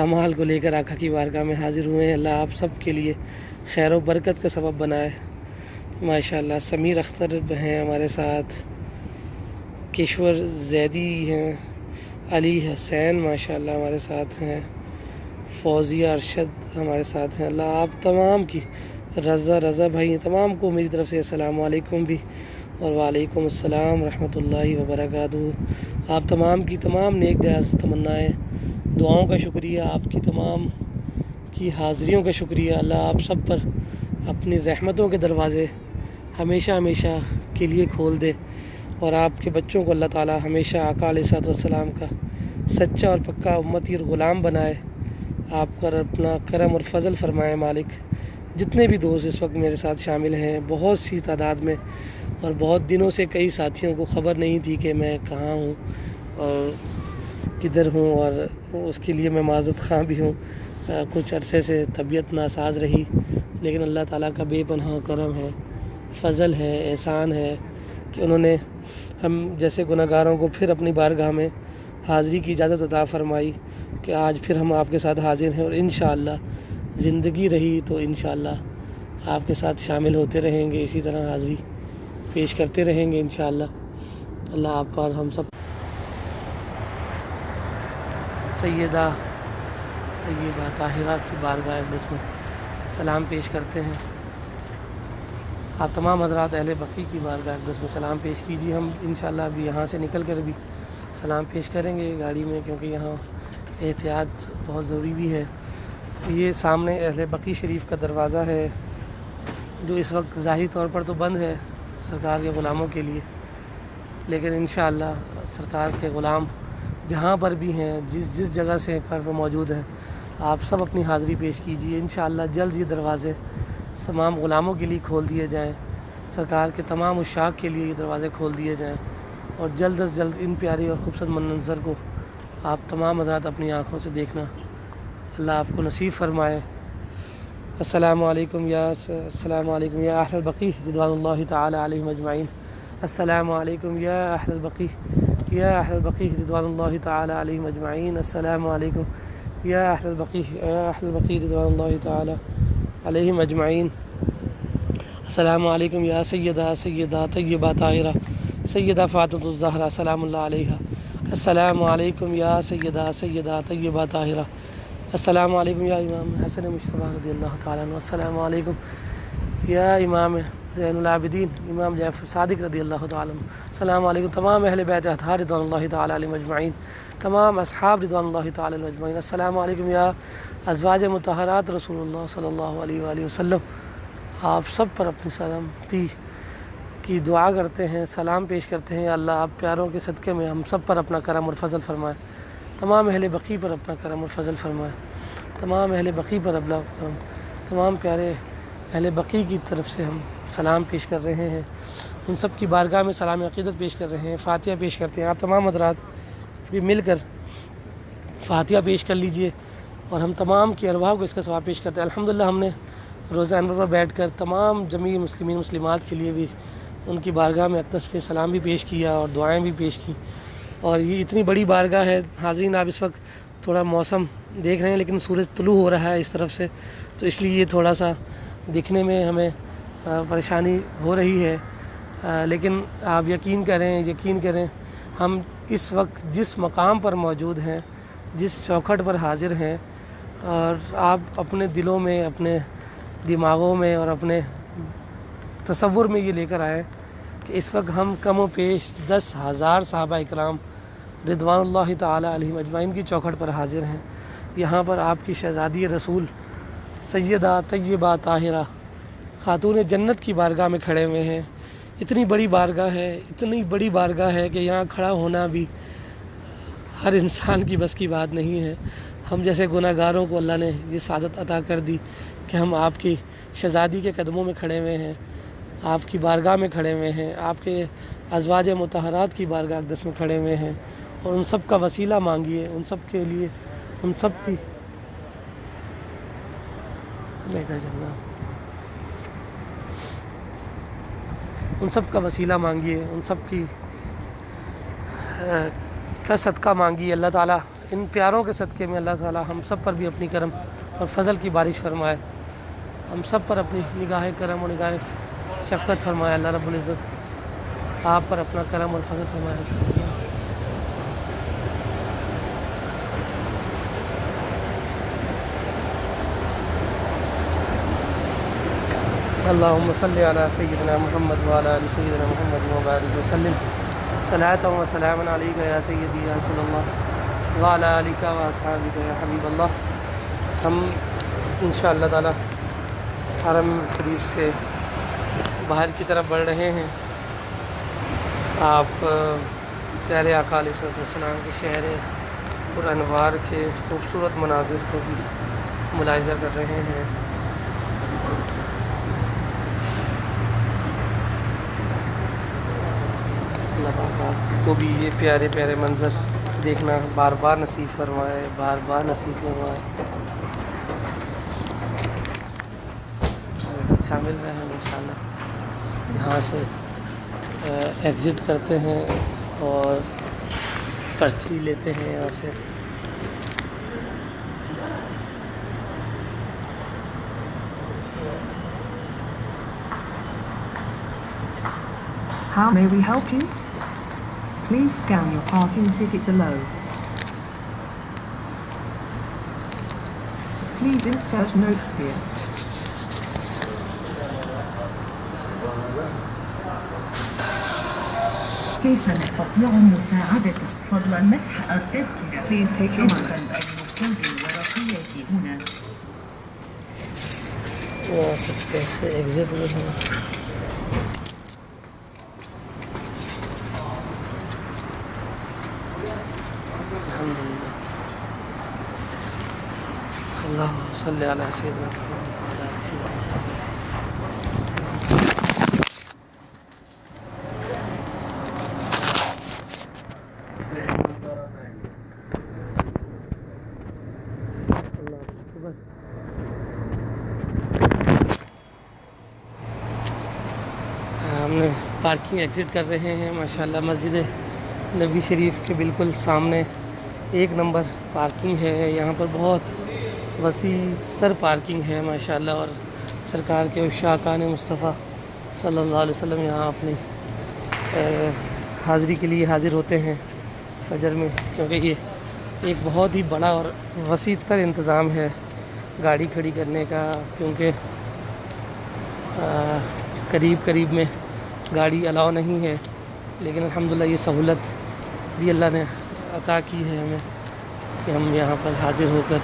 اعمال کو لے کر آقا کی بارگاہ میں حاضر ہوئے ہیں۔ اللہ آپ سب کے لیے خیر و برکت کا سبب بنائے۔ ماشاءاللہ سمیر اختر ہیں ہمارے ساتھ، کشور زیدی ہیں، علی حسین ماشاءاللہ ہمارے ساتھ ہیں، فوزیہ ارشد ہمارے ساتھ ہیں۔ اللہ آپ تمام کی، رضا بھائی تمام کو میری طرف سے السلام علیکم بھی، اور وعلیکم السلام ورحمۃ اللہ وبرکاتہ۔ آپ تمام کی تمام نیک تمنائیں، دعاؤں کا شکریہ، آپ کی تمام کی حاضریوں کا شکریہ۔ اللہ آپ سب پر اپنی رحمتوں کے دروازے ہمیشہ کے لیے کھول دے، اور آپ کے بچوں کو اللہ تعالیٰ ہمیشہ آقا علیہ الصلوۃ والسلام کا سچا اور پکا امتی اور غلام بنائے۔ آپ پر اپنا کرم اور فضل فرمائے مالک۔ جتنے بھی دوست اس وقت میرے ساتھ شامل ہیں، بہت سی تعداد میں، اور بہت دنوں سے کئی ساتھیوں کو خبر نہیں تھی کہ میں کہاں ہوں اور کدھر ہوں، اور اس کے لیے میں معذرت خواہ بھی ہوں۔ کچھ عرصے سے طبیعت ناساز رہی، لیکن اللہ تعالیٰ کا بے پناہ کرم ہے، فضل ہے، احسان ہے کہ انہوں نے ہم جیسے گناہ گاروں کو پھر اپنی بارگاہ میں حاضری کی اجازت عطا فرمائی کہ آج پھر ہم آپ کے ساتھ حاضر ہیں، اور انشاءاللہ زندگی رہی تو انشاءاللہ آپ کے ساتھ شامل ہوتے رہیں گے، اسی طرح حاضری پیش کرتے رہیں گے انشاءاللہ۔ اللہ آپ پر ہم سب سیدہ طیبہ طاہرہ کی بارگاہ اقدس میں سلام پیش کرتے ہیں۔ آپ تمام حضرات اہل بقی کی بارگاہ اقدس میں سلام پیش کیجیے۔ ہم انشاءاللہ ابھی یہاں سے نکل کر بھی سلام پیش کریں گے گاڑی میں، کیونکہ یہاں احتیاط بہت ضروری بھی ہے۔ یہ سامنے اہل بقی شریف کا دروازہ ہے، جو اس وقت ظاہری طور پر تو بند ہے سرکار کے غلاموں کے لیے، لیکن انشاءاللہ سرکار کے غلام جہاں پر بھی ہیں، جس جگہ سے پر موجود ہیں، آپ سب اپنی حاضری پیش کیجیے۔ انشاءاللہ جلد یہ دروازے تمام غلاموں کے لیے کھول دیے جائیں، سرکار کے تمام عشاق کے لیے یہ دروازے کھول دیے جائیں، اور جلد از جلد ان پیاری اور خوبصورت منظر کو آپ تمام حضرات اپنی آنکھوں سے دیکھنا اللہ آپ کو نصیب فرمائے۔ السلام علیکم یا اہل البقی رضوان اللہ تعالی علیہم اجمعین۔ السلام علیکم یا اہل البقی رضوان اللہ تعالی علیہم اجمعین۔ السلام علیکم یا اہل البقی رضوان اللہ تعالی علیہم اجمعین۔ السلام علیکم یا سیدہ طیبہ طاہرہ سیدہ فاطمۃ الزہرا سلام اللہ علیہا۔ السلام علیکم یا سیدہ طیبہ طاہرہ۔ السلام علیکم یا امام حسن مجتبیٰ رضی اللہ تعالیٰ عنہ۔ السلام علیکم یا امام زین العابدین امام جعفر صادق رضی اللہ تعالیٰ عنہ۔ السلام علیکم تمام اہل بیت اطہار رضوان اللہ تعالیٰ علیہم اجمعین، تمام اصحاب رضوان اللہ تعالیٰ علیہم اجمعین۔ السلام علیکم یا ازواج مطہرات رسول اللہ صلی اللہ علیہ وآلہ وسلم۔ آپ سب پر اپنی سلامتی کی دعا کرتے ہیں، سلام پیش کرتے ہیں۔ اللہ آپ پیاروں کے صدقے میں ہم سب پر اپنا کرم اور فضل فرمائے، تمام اہل بقی پر اپنا کرم اور فضل فرمائے، تمام اہل بقی پر اپنا کرم، تمام پیارے اہل بقی کی طرف سے ہم سلام پیش کر رہے ہیں، ان سب کی بارگاہ میں سلام عقیدت پیش کر رہے ہیں، فاتحہ پیش کرتے ہیں۔ آپ تمام حضرات بھی مل کر فاتحہ پیش کر لیجئے، اور ہم تمام کی ارواح کو اس کا ثواب پیش کرتے ہیں۔ الحمدللہ ہم نے روزہ انور پر بیٹھ کر تمام جمیع مسلمین مسلمات کے لیے بھی ان کی بارگاہ میں اقدس پہ سلام بھی پیش کیا اور دعائیں بھی پیش کی، اور یہ اتنی بڑی بارگاہ ہے۔ حاضرین آپ اس وقت تھوڑا موسم دیکھ رہے ہیں، لیکن سورج طلوع ہو رہا ہے اس طرف سے، تو اس لیے یہ تھوڑا سا دکھنے میں ہمیں پریشانی ہو رہی ہے، لیکن آپ یقین کریں ہم اس وقت جس مقام پر موجود ہیں، جس چوکھٹ پر حاضر ہیں، اور آپ اپنے دلوں میں، اپنے دماغوں میں اور اپنے تصور میں یہ لے کر آئیں کہ اس وقت ہم کم و بیش 10,000 صحابہ اکرام رضوان اللہ تعالی علیہم اجمعین کی چوکھٹ پر حاضر ہیں۔ یہاں پر آپ کی شہزادی رسول سیدہ طیبہ طاہرہ خاتون جنت کی بارگاہ میں کھڑے ہوئے ہیں۔ اتنی بڑی بارگاہ ہے کہ یہاں کھڑا ہونا بھی ہر انسان کی بس کی بات نہیں ہے۔ ہم جیسے گناہ گاروں کو اللہ نے یہ سعادت عطا کر دی کہ ہم آپ کی شہزادی کے قدموں میں کھڑے ہوئے ہیں، آپ کی بارگاہ میں کھڑے ہوئے ہیں، آپ کے ازواج مطہرات کی بارگاہ اقدس میں کھڑے ہوئے ہیں، اور ان سب کا وسیلہ مانگیے، ان سب کے لیے، ان سب کی ان سب کا وسیلہ مانگیے، ان سب کی کا صدقہ مانگیے۔ اللہ تعالیٰ ان پیاروں کے صدقے میں اللہ تعالیٰ ہم سب پر بھی اپنی کرم اور فضل کی بارش فرمائے، ہم سب پر اپنی نگاہ کرم اور نگاہ شفقت فرمائے۔ اللہ رب العزت آپ پر اپنا کرم اور فضل فرمائے۔ اللهم صل على سيدنا محمد وعلى آل سيدنا محمد وبارك وسلم صلاة وسلام عليك يا سيدي يا رسول الله وعلى آلك وأصحابك يا حبيب الله۔ ہم انشاءاللہ تعالی حرم شریف سے باہر کی طرف بڑھ رہے ہیں۔ آپ پیارے آقا علیہ السلام کے شہر پر انوار کے خوبصورت مناظر کو بھی ملاحظہ کر رہے ہیں۔ اللہ پاک آپ کو بھی یہ پیارے پیارے منظر دیکھنا بار بار نصیب فرمائے، بار بار نصیب فرمائے۔ ہمارے ساتھ شامل رہے ہیں انشاءاللہ۔ یہاں سے ایگزٹ کرتے ہیں اور پرچی لیتے ہیں یہاں سے۔ How may we help you? Please scan your parking ticket below. Please insert notes here. كيف نستطيع مساعدتك؟ فضلا مسح التذكرة. Please take your يجب mark. أن يكون الورقية هنا. یہاں سے کیسے ایگزٹ ہوئے ہیں؟ الحمدللہ۔ اللہم صلی علی سیدنا محمد وعلی آل سیدنا محمد۔ ہم نے پارکنگ ایگزٹ کر رہے ہیں ماشاءاللہ۔ مسجد نبی شریف کے بالکل سامنے ایک نمبر پارکنگ ہے۔ یہاں پر بہت وسیع تر پارکنگ ہے ماشاءاللہ، اور سرکار کے عشاقان مصطفیٰ صلی اللہ علیہ وسلم یہاں اپنی حاضری کے لیے حاضر ہوتے ہیں فجر میں، کیونکہ یہ ایک بہت ہی بڑا اور وسیع تر انتظام ہے گاڑی کھڑی کرنے کا، کیونکہ قریب میں گاڑی الاؤ نہیں ہے، لیکن الحمدللہ یہ سہولت بھی اللہ نے عطا کی ہے ہمیں کہ ہم یہاں پر حاضر ہو کر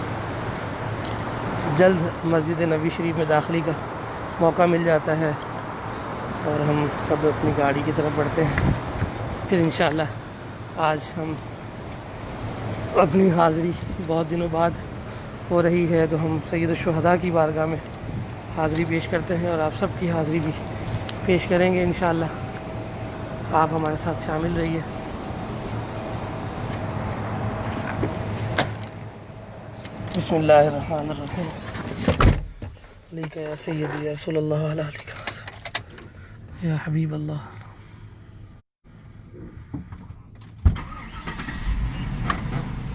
جلد مسجد نبی شریف میں داخلی کا موقع مل جاتا ہے، اور ہم اب اپنی گاڑی کی طرف بڑھتے ہیں۔ پھر انشاءاللہ آج ہم اپنی حاضری بہت دنوں بعد ہو رہی ہے، تو ہم سید الشہداء کی بارگاہ میں حاضری پیش کرتے ہیں، اور آپ سب کی حاضری بھی پیش کریں گے انشاءاللہ۔ آپ ہمارے ساتھ شامل رہیے۔ بسم اللہ الرحمن الرحیم۔ علیک یا سیدی یا رسول اللہ علیہ وسلم یا حبیب اللہ۔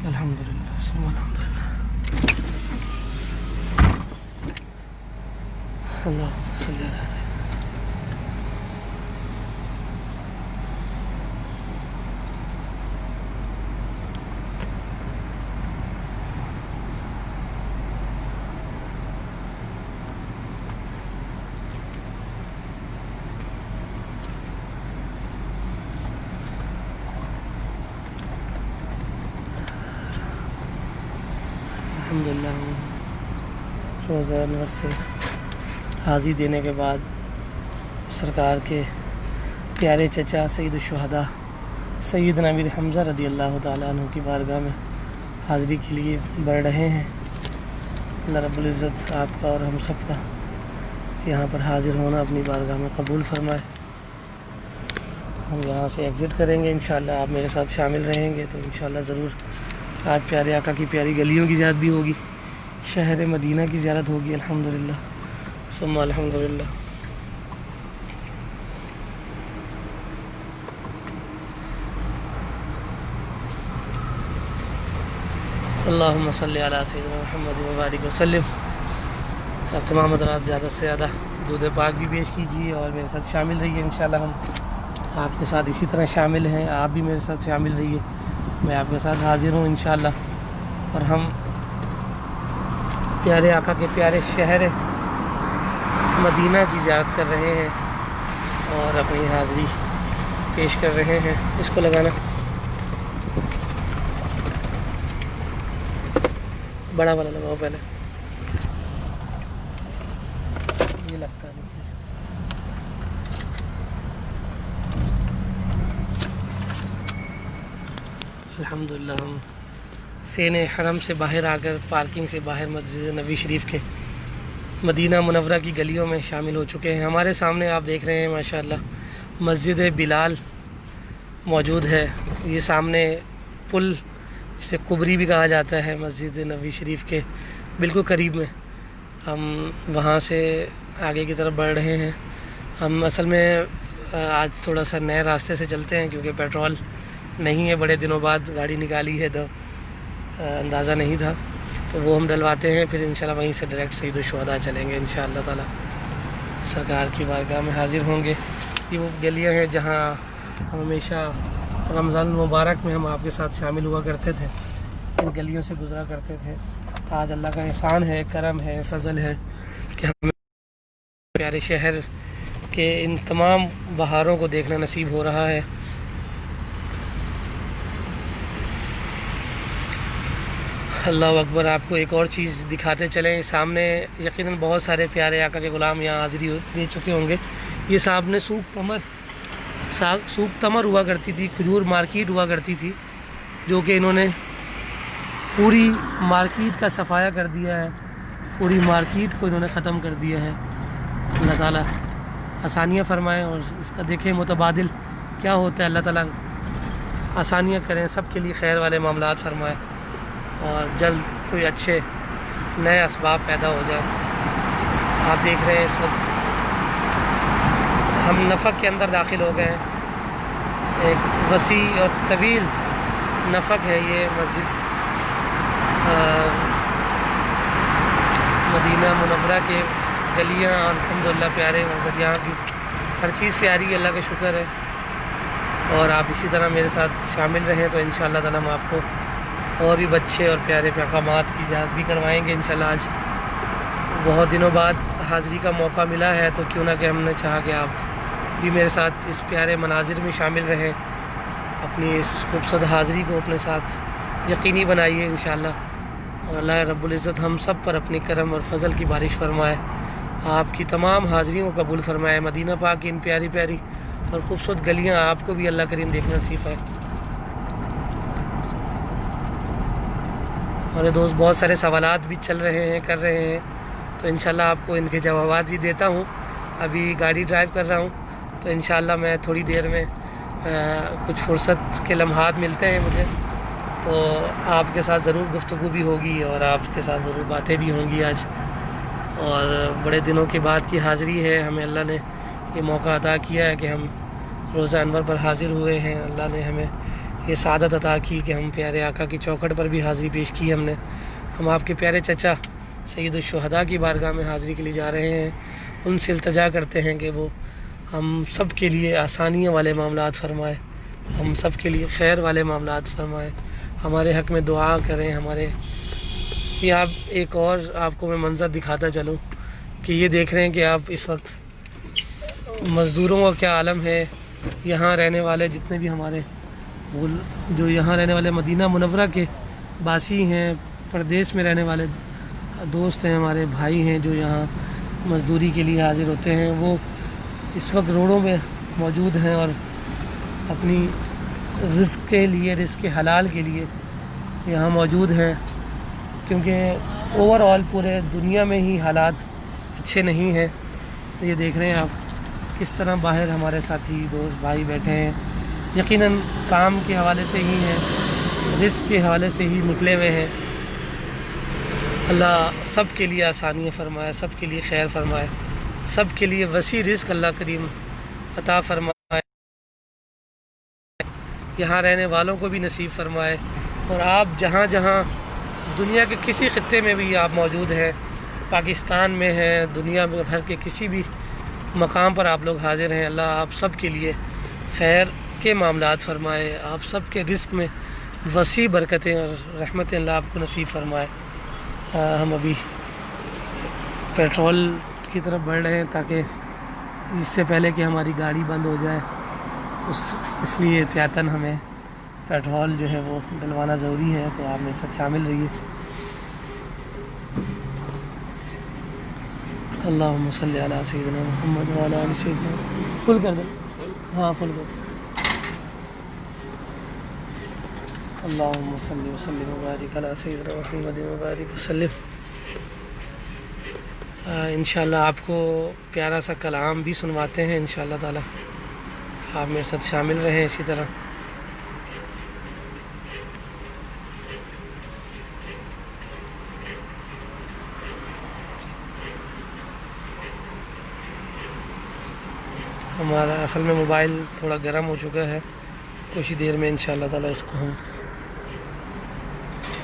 الحمدللہ ثم الحمدللہ۔ اللہم صلی علی سیدنا۔ الحمدللہ روزہ انور سے حاضری دینے کے بعد سرکار کے پیارے چچا سید الشہداء سیدنا امیر حمزہ رضی اللہ تعالیٰ عنہ کی بارگاہ میں حاضری کے لیے بڑھ رہے ہیں۔ اللہ رب العزت آپ کا اور ہم سب کا یہاں پر حاضر ہونا اپنی بارگاہ میں قبول فرمائے۔ ہم یہاں سے ایگزٹ کریں گے انشاءاللہ، آپ میرے ساتھ شامل رہیں گے تو انشاءاللہ ضرور آج پیارے آقا کی پیاری گلیوں کی زیارت بھی ہوگی، شہر مدینہ کی زیارت ہوگی الحمدللہ ثم الحمدللہ۔ اللہم صلی علی سیدنا محمد وبارک وسلم۔ آپ تمام حضرات زیادہ سے زیادہ دودھ پاک بھی پیش کیجیے اور میرے ساتھ شامل رہیے انشاءاللہ۔ ہم آپ کے ساتھ اسی طرح شامل ہیں، آپ بھی میرے ساتھ شامل رہیے، میں آپ کے ساتھ حاضر ہوں انشاءاللہ، اور ہم پیارے آقا کے پیارے شہر مدینہ کی زیارت کر رہے ہیں اور اپنی حاضری پیش کر رہے ہیں. اس کو لگانا بڑا والا لگاؤ پہلے, یہ لگتا نہیں چیز. الحمدللہ ہم سین حرم سے باہر آ کر پارکنگ سے باہر مسجد نبوی شریف کے مدینہ منورہ کی گلیوں میں شامل ہو چکے ہیں. ہمارے سامنے آپ دیکھ رہے ہیں ماشاءاللہ مسجد بلال موجود ہے. یہ سامنے پل جسے قبری بھی کہا جاتا ہے مسجد نبوی شریف کے بالکل قریب میں. ہم وہاں سے آگے کی طرف بڑھ رہے ہیں. ہم اصل میں آج تھوڑا سا نئے راستے سے چلتے ہیں کیونکہ پیٹرول نہیں ہے, بڑے دنوں بعد گاڑی نکالی ہے تو اندازہ نہیں تھا, تو وہ ہم ڈلواتے ہیں. پھر انشاءاللہ وہیں سے ڈائریکٹ سید الشہداء چلیں گے انشاءاللہ تعالی, سرکار کی بارگاہ میں حاضر ہوں گے. یہ وہ گلیاں ہیں جہاں ہم ہمیشہ رمضان المبارک میں ہم آپ کے ساتھ شامل ہوا کرتے تھے, ان گلیوں سے گزرا کرتے تھے. آج اللہ کا احسان ہے, کرم ہے, فضل ہے کہ ہمیں پیارے شہر کے ان تمام بہاروں کو دیکھنا نصیب ہو رہا ہے. اللہ اکبر. آپ کو ایک اور چیز دکھاتے چلیں. سامنے یقیناً بہت سارے پیارے آقا کے غلام یہاں حاضری دے چکے ہوں گے. یہ سامنے سوق تمر ہوا کرتی تھی, کھجور مارکیٹ ہوا کرتی تھی, جو کہ انہوں نے پوری مارکیٹ کا صفایا کر دیا ہے, پوری مارکیٹ کو انہوں نے ختم کر دیا ہے. اللہ تعالیٰ آسانیاں فرمائیں اور اس کا دیکھیں متبادل کیا ہوتا ہے. اللہ تعالیٰ آسانیاں کریں, سب کے لیے خیر والے معاملات فرمائیں اور جلد کوئی اچھے نئے اسباب پیدا ہو جائیں. آپ دیکھ رہے ہیں اس وقت ہم نفق کے اندر داخل ہو گئے ہیں. ایک وسیع اور طویل نفق ہے یہ مسجد مدینہ منورہ کے گلیاں. الحمدللہ پیارے منظر, یہاں کی ہر چیز پیاری ہے, اللہ کا شکر ہے. اور آپ اسی طرح میرے ساتھ شامل رہیں تو انشاءاللہ تعالیٰ ہم آپ کو اور بھی بچے اور پیارے پیغامات کی اجازت بھی کروائیں گے انشاءاللہ. آج بہت دنوں بعد حاضری کا موقع ملا ہے تو کیوں نہ کہ ہم نے چاہا کہ آپ بھی میرے ساتھ اس پیارے مناظر میں شامل رہیں. اپنی اس خوبصورت حاضری کو اپنے ساتھ یقینی بنائیے انشاءاللہ, اور اللہ رب العزت ہم سب پر اپنی کرم اور فضل کی بارش فرمائے, آپ کی تمام حاضریوں کو قبول فرمائے. مدینہ پاک کی ان پیاری پیاری اور خوبصورت گلیاں آپ کو بھی اللہ کریم دیکھنا نصیب ہے. اور دوست بہت سارے سوالات بھی چل رہے ہیں, کر رہے ہیں, تو انشاءاللہ آپ کو ان کے جوابات بھی دیتا ہوں. ابھی گاڑی ڈرائیو کر رہا ہوں تو انشاءاللہ میں تھوڑی دیر میں کچھ فرصت کے لمحات ملتے ہیں مجھے, تو آپ کے ساتھ ضرور گفتگو بھی ہوگی اور آپ کے ساتھ ضرور باتیں بھی ہوں گی آج. اور بڑے دنوں کے بعد کی حاضری ہے, ہمیں اللہ نے یہ موقع عطا کیا ہے کہ ہم روزہ انور پر حاضر ہوئے ہیں. اللہ نے ہمیں یہ سعادت عطا کی کہ ہم پیارے آقا کی چوکھٹ پر بھی حاضری پیش کی ہم نے. ہم آپ کے پیارے چچا سید الشہداء کی بارگاہ میں حاضری کے لیے جا رہے ہیں. ان سے التجا کرتے ہیں کہ وہ ہم سب کے لیے آسانیوں والے معاملات فرمائے, ہم سب کے لیے خیر والے معاملات فرمائے, ہمارے حق میں دعا کریں. ہمارے یہ آپ ایک اور آپ کو میں منظر دکھاتا چلوں کہ یہ دیکھ رہے ہیں کہ آپ اس وقت مزدوروں کا کیا عالم ہے. یہاں رہنے والے جتنے بھی ہمارے جو یہاں رہنے والے مدینہ منورہ کے باسی ہیں, پردیس میں رہنے والے دوست ہیں, ہمارے بھائی ہیں جو یہاں مزدوری کے لیے حاضر ہوتے ہیں, وہ اس وقت روڈوں میں موجود ہیں اور اپنی رزق کے لیے, رزق حلال کے لیے یہاں موجود ہیں. کیونکہ اوور آل پورے دنیا میں ہی حالات اچھے نہیں ہیں. یہ دیکھ رہے ہیں آپ کس طرح باہر ہمارے ساتھی دوست بھائی بیٹھے ہیں, یقیناً کام کے حوالے سے ہی ہیں, رزق کے حوالے سے ہی نکلے ہوئے ہیں. اللہ سب کے لیے آسانیاں فرمائے, سب کے لیے خیر فرمائے, سب کے لیے وسیع رزق اللہ کریم عطا فرمائے, یہاں رہنے والوں کو بھی نصیب فرمائے. اور آپ جہاں جہاں دنیا کے کسی خطے میں بھی آپ موجود ہیں, پاکستان میں ہیں, دنیا بھر کے کسی بھی مقام پر آپ لوگ حاضر ہیں, اللہ آپ سب کے لیے خیر کے معاملات فرمائے, آپ سب کے رزق میں وسیع برکتیں اور رحمتیں اللہ آپ کو نصیب فرمائے. ہم ابھی پیٹرول کی طرف بڑھ رہے ہیں تاکہ اس سے پہلے کہ ہماری گاڑی بند ہو جائے اس لیے احتیاطاً ہمیں پیٹرول جو ہے وہ ڈلوانا ضروری ہے، تو آپ میرے ساتھ شامل رہیے۔ اللہم صلی علی سیدنا محمد وعلی آل سیدنا محمد۔ فل کر دیں، ہاں فل کر دیں۔ اللہم صلی وسلم وبارک علی سیدنا محمد وبارک وسلم۔ انشاءاللہ آپ کو پیارا سا کلام بھی سنواتے ہیں انشاءاللہ تعالی، آپ میرے ساتھ شامل رہیں اسی طرح۔ ہمارا اصل میں موبائل تھوڑا گرم ہو چکا ہے، کچھ ہی دیر میں انشاءاللہ تعالی اس کو ہم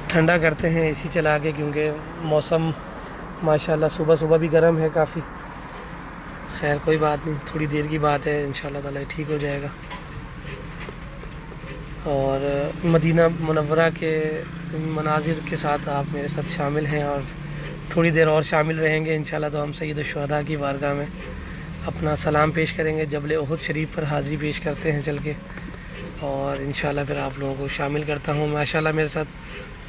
ٹھنڈا کرتے ہیں اے سی چلا کے، کیونکہ موسم ماشاءاللہ صبح بھی گرم ہے کافی۔ خیر کوئی بات نہیں، تھوڑی دیر کی بات ہے، انشاءاللہ تعالی ٹھیک ہو جائے گا۔ اور مدینہ منورہ کے مناظر کے ساتھ آپ میرے ساتھ شامل ہیں اور تھوڑی دیر اور شامل رہیں گے انشاءاللہ، تو ہم سید الشہداء کی بارگاہ میں اپنا سلام پیش کریں گے، جبل احد شریف پر حاضری پیش کرتے ہیں چل کے، اور انشاءاللہ پھر آپ لوگوں کو شامل کرتا ہوں۔ ماشاءاللہ میرے ساتھ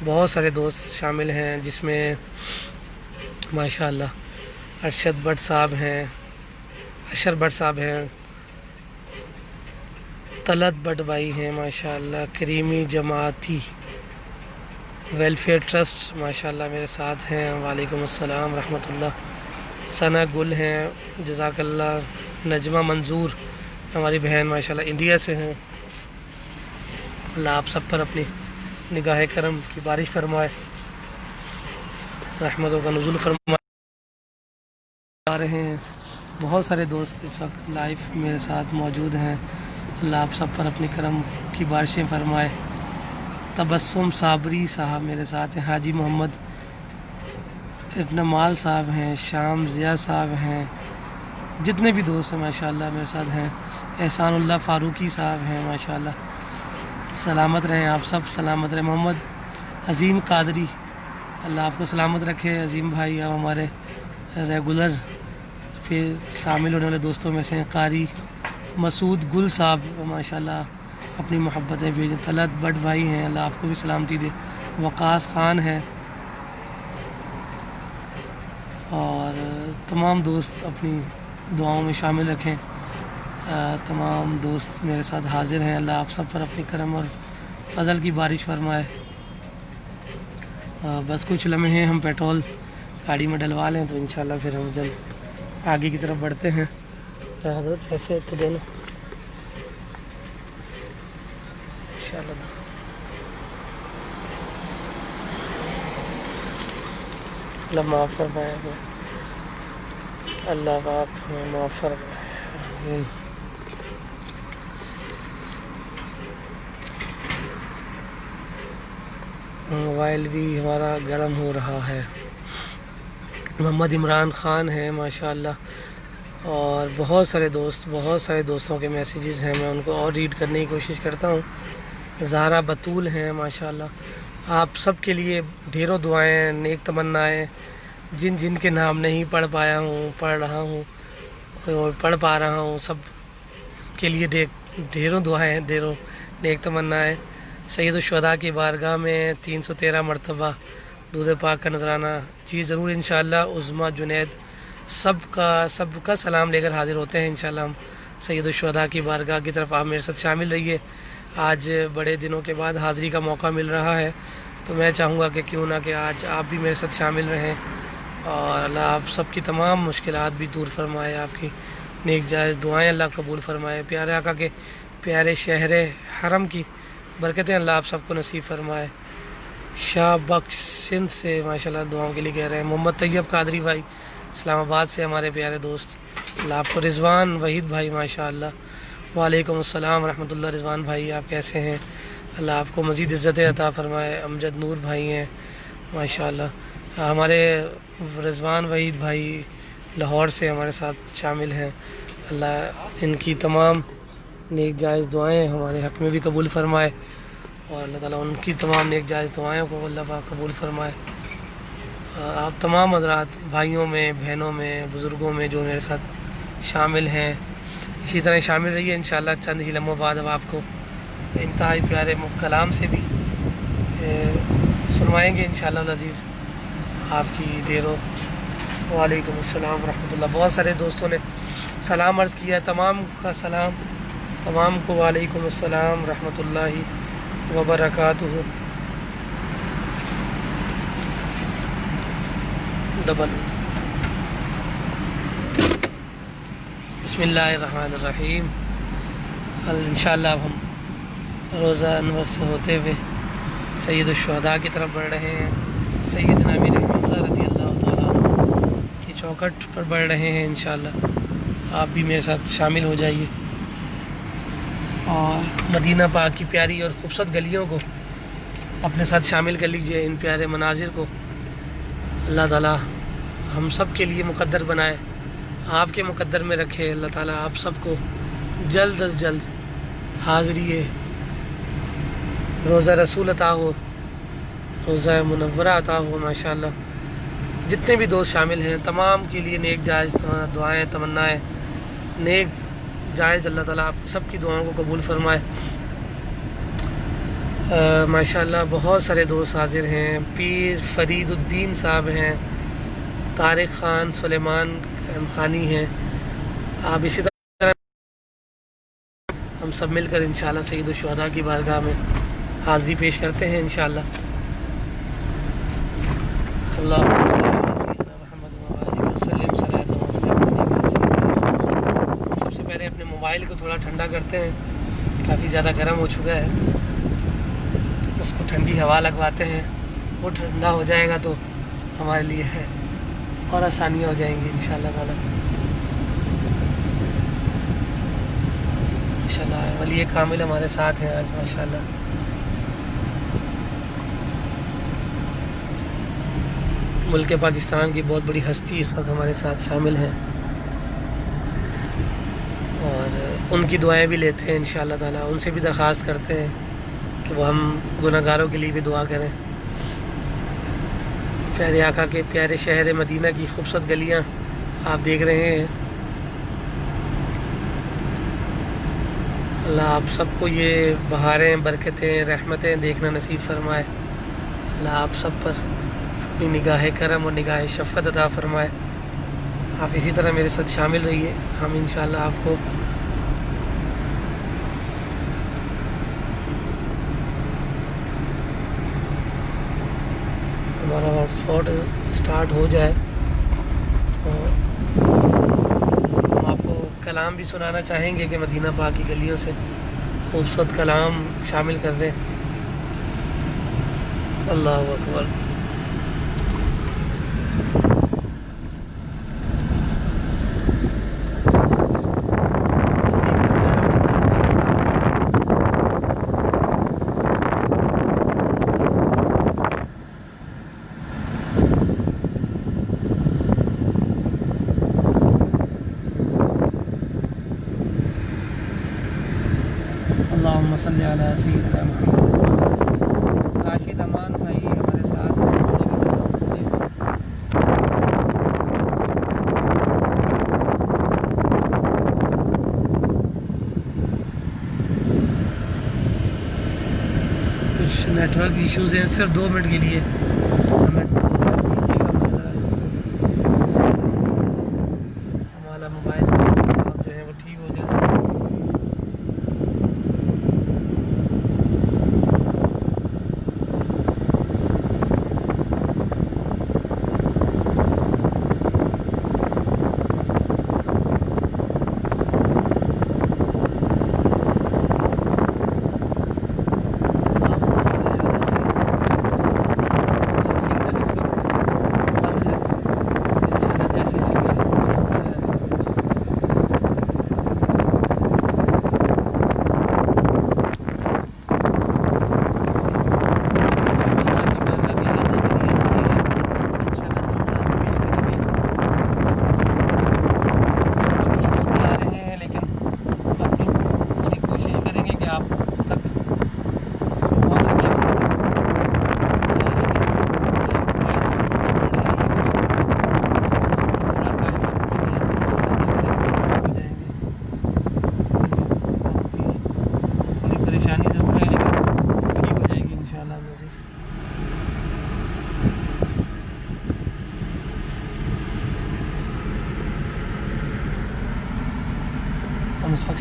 بہت سارے دوست شامل ہیں، جس میں ماشاءاللہ ارشد بٹ صاحب ہیں، اشر بٹ صاحب ہیں، طلعت بٹ بھائی ہیں، ماشاءاللہ کریمی جماعتی ویلفیئر ٹرسٹ ماشاءاللہ میرے ساتھ ہیں، وعلیکم السلام ورحمۃ اللہ۔ ثنا گل ہیں، جزاک اللہ۔ نجمہ منظور ہماری بہن ماشاءاللہ انڈیا سے ہیں، اللہ آپ سب پر اپنی نگاہ کرم کی بارش فرمائے، رحمتوں کا نزول فرمائے۔ آ رہے ہیں بہت سارے دوست اس وقت لائف میرے ساتھ موجود ہیں، اللہ آپ سب پر اپنی کرم کی بارشیں فرمائے۔ تبسم صابری صاحب میرے ساتھ ہیں، حاجی محمد ابنمال صاحب ہیں، شام ضیاء صاحب ہیں، جتنے بھی دوست ہیں ماشاءاللہ میرے ساتھ ہیں، احسان اللہ فاروقی صاحب ہیں ماشاءاللہ۔ سلامت رہیں آپ سب، سلامت رہیں۔ محمد عظیم قادری، اللہ آپ کو سلامت رکھے۔ عظیم بھائی آپ ہمارے ریگولر پھر شامل ہونے والے دوستوں میں سے ہیں۔ قاری مسعود گل صاحب ماشاءاللہ اپنی محبتیں بھیجیں۔ طلعت بٹ بھائی ہیں، اللہ آپ کو بھی سلامتی دے۔ وقاص خان ہیں، اور تمام دوست اپنی دعاؤں میں شامل رکھیں۔ تمام دوست میرے ساتھ حاضر ہیں، اللہ آپ سب پر اپنی کرم اور فضل کی بارش فرمائے۔ بس کچھ لمحے ہم پیٹرول گاڑی میں ڈلوا لیں تو انشاءاللہ پھر ہم جلد آگے کی طرف بڑھتے ہیں۔ حضرت ایسے تو دونوں انشاءاللہ اللہ معاف فرمائے، اللہ آپ ہمیں معاف فرمائے۔ موبائل بھی ہمارا گرم ہو رہا ہے۔ محمد عمران خان ہے ماشاءاللہ، اور بہت سارے دوستوں کے میسیجز ہیں، میں ان کو اور ریڈ کرنے کی کوشش کرتا ہوں۔ زہرا بطول ہیں ماشاءاللہ، آپ سب کے لیے ڈھیروں دعائیں، نیک تمنائیں، جن کے نام نہیں پڑھ پایا ہوں، پڑھ رہا ہوں اور پڑھ پا رہا ہوں، سب کے لیے ڈھیروں دعائیں، ڈھیروں نیک تمنائیں۔ سید الشہداء کی بارگاہ میں 313 مرتبہ درود پاک کا نذرانہ، جی ضرور انشاءاللہ۔ عظمیٰ جنید سب کا سلام لے کر حاضر ہوتے ہیں انشاءاللہ ہم سید الشہداء کی بارگاہ کی طرف۔ آپ میرے ساتھ شامل رہیے، آج بڑے دنوں کے بعد حاضری کا موقع مل رہا ہے، تو میں چاہوں گا کہ کیوں نہ کہ آج آپ بھی میرے ساتھ شامل رہیں، اور اللہ آپ سب کی تمام مشکلات بھی دور فرمائے، آپ کی نیک جائز دعائیں اللہ قبول فرمائے، پیارے آقا کے پیارے شہر حرم کی برکتیں اللہ آپ سب کو نصیب فرمائے۔ شاہ بخش سندھ سے ماشاءاللہ دعاؤں کے لیے کہہ رہے ہیں۔ محمد طیب قادری بھائی اسلام آباد سے ہمارے پیارے دوست، اللہ آپ کو۔ رضوان وحید بھائی ماشاءاللہ، وعلیکم السلام ورحمۃ اللہ۔ رضوان بھائی آپ کیسے ہیں؟ اللہ آپ کو مزید عزت عطا فرمائے۔ امجد نور بھائی ہیں ماشاءاللہ، ہمارے رضوان وحید بھائی لاہور سے ہمارے ساتھ شامل ہیں، اللہ ان کی تمام نیک جائز دعائیں ہمارے حق میں بھی قبول فرمائے، اور اللہ تعالیٰ ان کی تمام نیک جائز دعائیں کو اللہ پاک قبول فرمائے۔ آپ تمام حضرات بھائیوں میں، بہنوں میں، بزرگوں میں جو میرے ساتھ شامل ہیں، اسی طرح شامل رہیے انشاءاللہ۔ چند ہی لمحوں بعد اب آپ کو انتہائی پیارے کلام سے بھی سنوائیں گے انشاءاللہ العزیز۔ آپ کی دیر ہو۔ وعلیکم السلام ورحمۃ اللہ۔ بہت سارے دوستوں نے سلام عرض کیا، تمام کا سلام، تمام کو وعلیکم السلام ورحمۃ اللہ وبرکاتہ۔ ڈبل بسم اللہ الرحمن الرحیم۔ انشاءاللہ اب ہم روزہ انور سے ہوتے ہوئے سید الشہداء کی طرف بڑھ رہے ہیں، سیدنا امیر حمزہ رضی اللہ تعالیٰ عنہ کی چوکھٹ پر بڑھ رہے ہیں انشاءاللہ۔ آپ بھی میرے ساتھ شامل ہو جائیے اور مدینہ پاک کی پیاری اور خوبصورت گلیوں کو اپنے ساتھ شامل کر لیجئے، ان پیارے مناظر کو اللہ تعالیٰ ہم سب کے لیے مقدر بنائے، آپ کے مقدر میں رکھے۔ اللہ تعالیٰ آپ سب کو جلد از جلد حاضری روزہ رسول عطا ہو، روزہ منورہ عطا ہو ماشاءاللہ۔ جتنے بھی دوست شامل ہیں تمام کے لیے نیک جائز دعائیں، تمنائیں نیک جائز، اللہ تعالیٰ آپ سب کی دعاؤں کو قبول فرمائے۔ ماشاءاللہ بہت سارے دوست حاضر ہیں، پیر فرید الدین صاحب ہیں، طارق خان، سلیمان خانی ہیں۔ آپ اسی طرح ہم سب مل کر انشاءاللہ سید الشہداء کی بارگاہ میں حاضری پیش کرتے ہیں انشاءاللہ۔ اللہم صلی علی سیدنا محمد وآلہ وسلم صلاۃ و سلام علیہ سیدنا رسول اللہ۔ ہم سب سے پہلے اپنے موبائل کو تھوڑا ٹھنڈا کرتے ہیں، کافی زیادہ گرم ہو چکا ہے، اس کو ٹھنڈی ہوا لگواتے ہیں، وہ ٹھنڈا ہو جائے گا تو ہمارے لیے ہے اور آسانیاں ہو جائیں گی انشاءاللہ تعالیٰ۔ ماشاءاللہ ولی کامل ہمارے ساتھ ہیں آج ماشاءاللہ۔ ملک پاکستان کی بہت بڑی ہستی اس وقت ہمارے ساتھ شامل ہیں اور ان کی دعائیں بھی لیتے ہیں انشاءاللہ تعالیٰ۔ ان سے بھی درخواست کرتے ہیں کہ وہ ہم گناہگاروں کے لیے بھی دعا کریں۔ پیارے آقا کے پیارے شہر مدینہ کی خوبصورت گلیاں آپ دیکھ رہے ہیں۔ اللہ آپ سب کو یہ بہاریں، برکتیں، رحمتیں دیکھنا نصیب فرمائے۔ اللہ آپ سب پر اپنی نگاہ کرم اور نگاہ شفقت عطا فرمائے۔ آپ اسی طرح میرے ساتھ شامل رہیے، ہم انشاءاللہ آپ کو ہمارا ہاٹ اسپاٹ اسٹارٹ ہو جائے تو ہم آپ کو کلام بھی سنانا چاہیں گے کہ مدینہ پاک کی گلیوں سے خوبصورت کلام شامل کر دیں۔ اللہ اکبر۔ اللہم صلی علی سیدنا محمد۔ راشد امان بھائی ہمارے ساتھ ہیں ماشاءاللہ۔ کچھ نیٹ ورک ایشوز ہیں، صرف 2 منٹ کے لیے ہمیں جواب دیجیے گا۔ ذرا اس کو ہمارا موبائل جو ہے وہ ٹھیک ہو جائے۔ سگنل اس وقت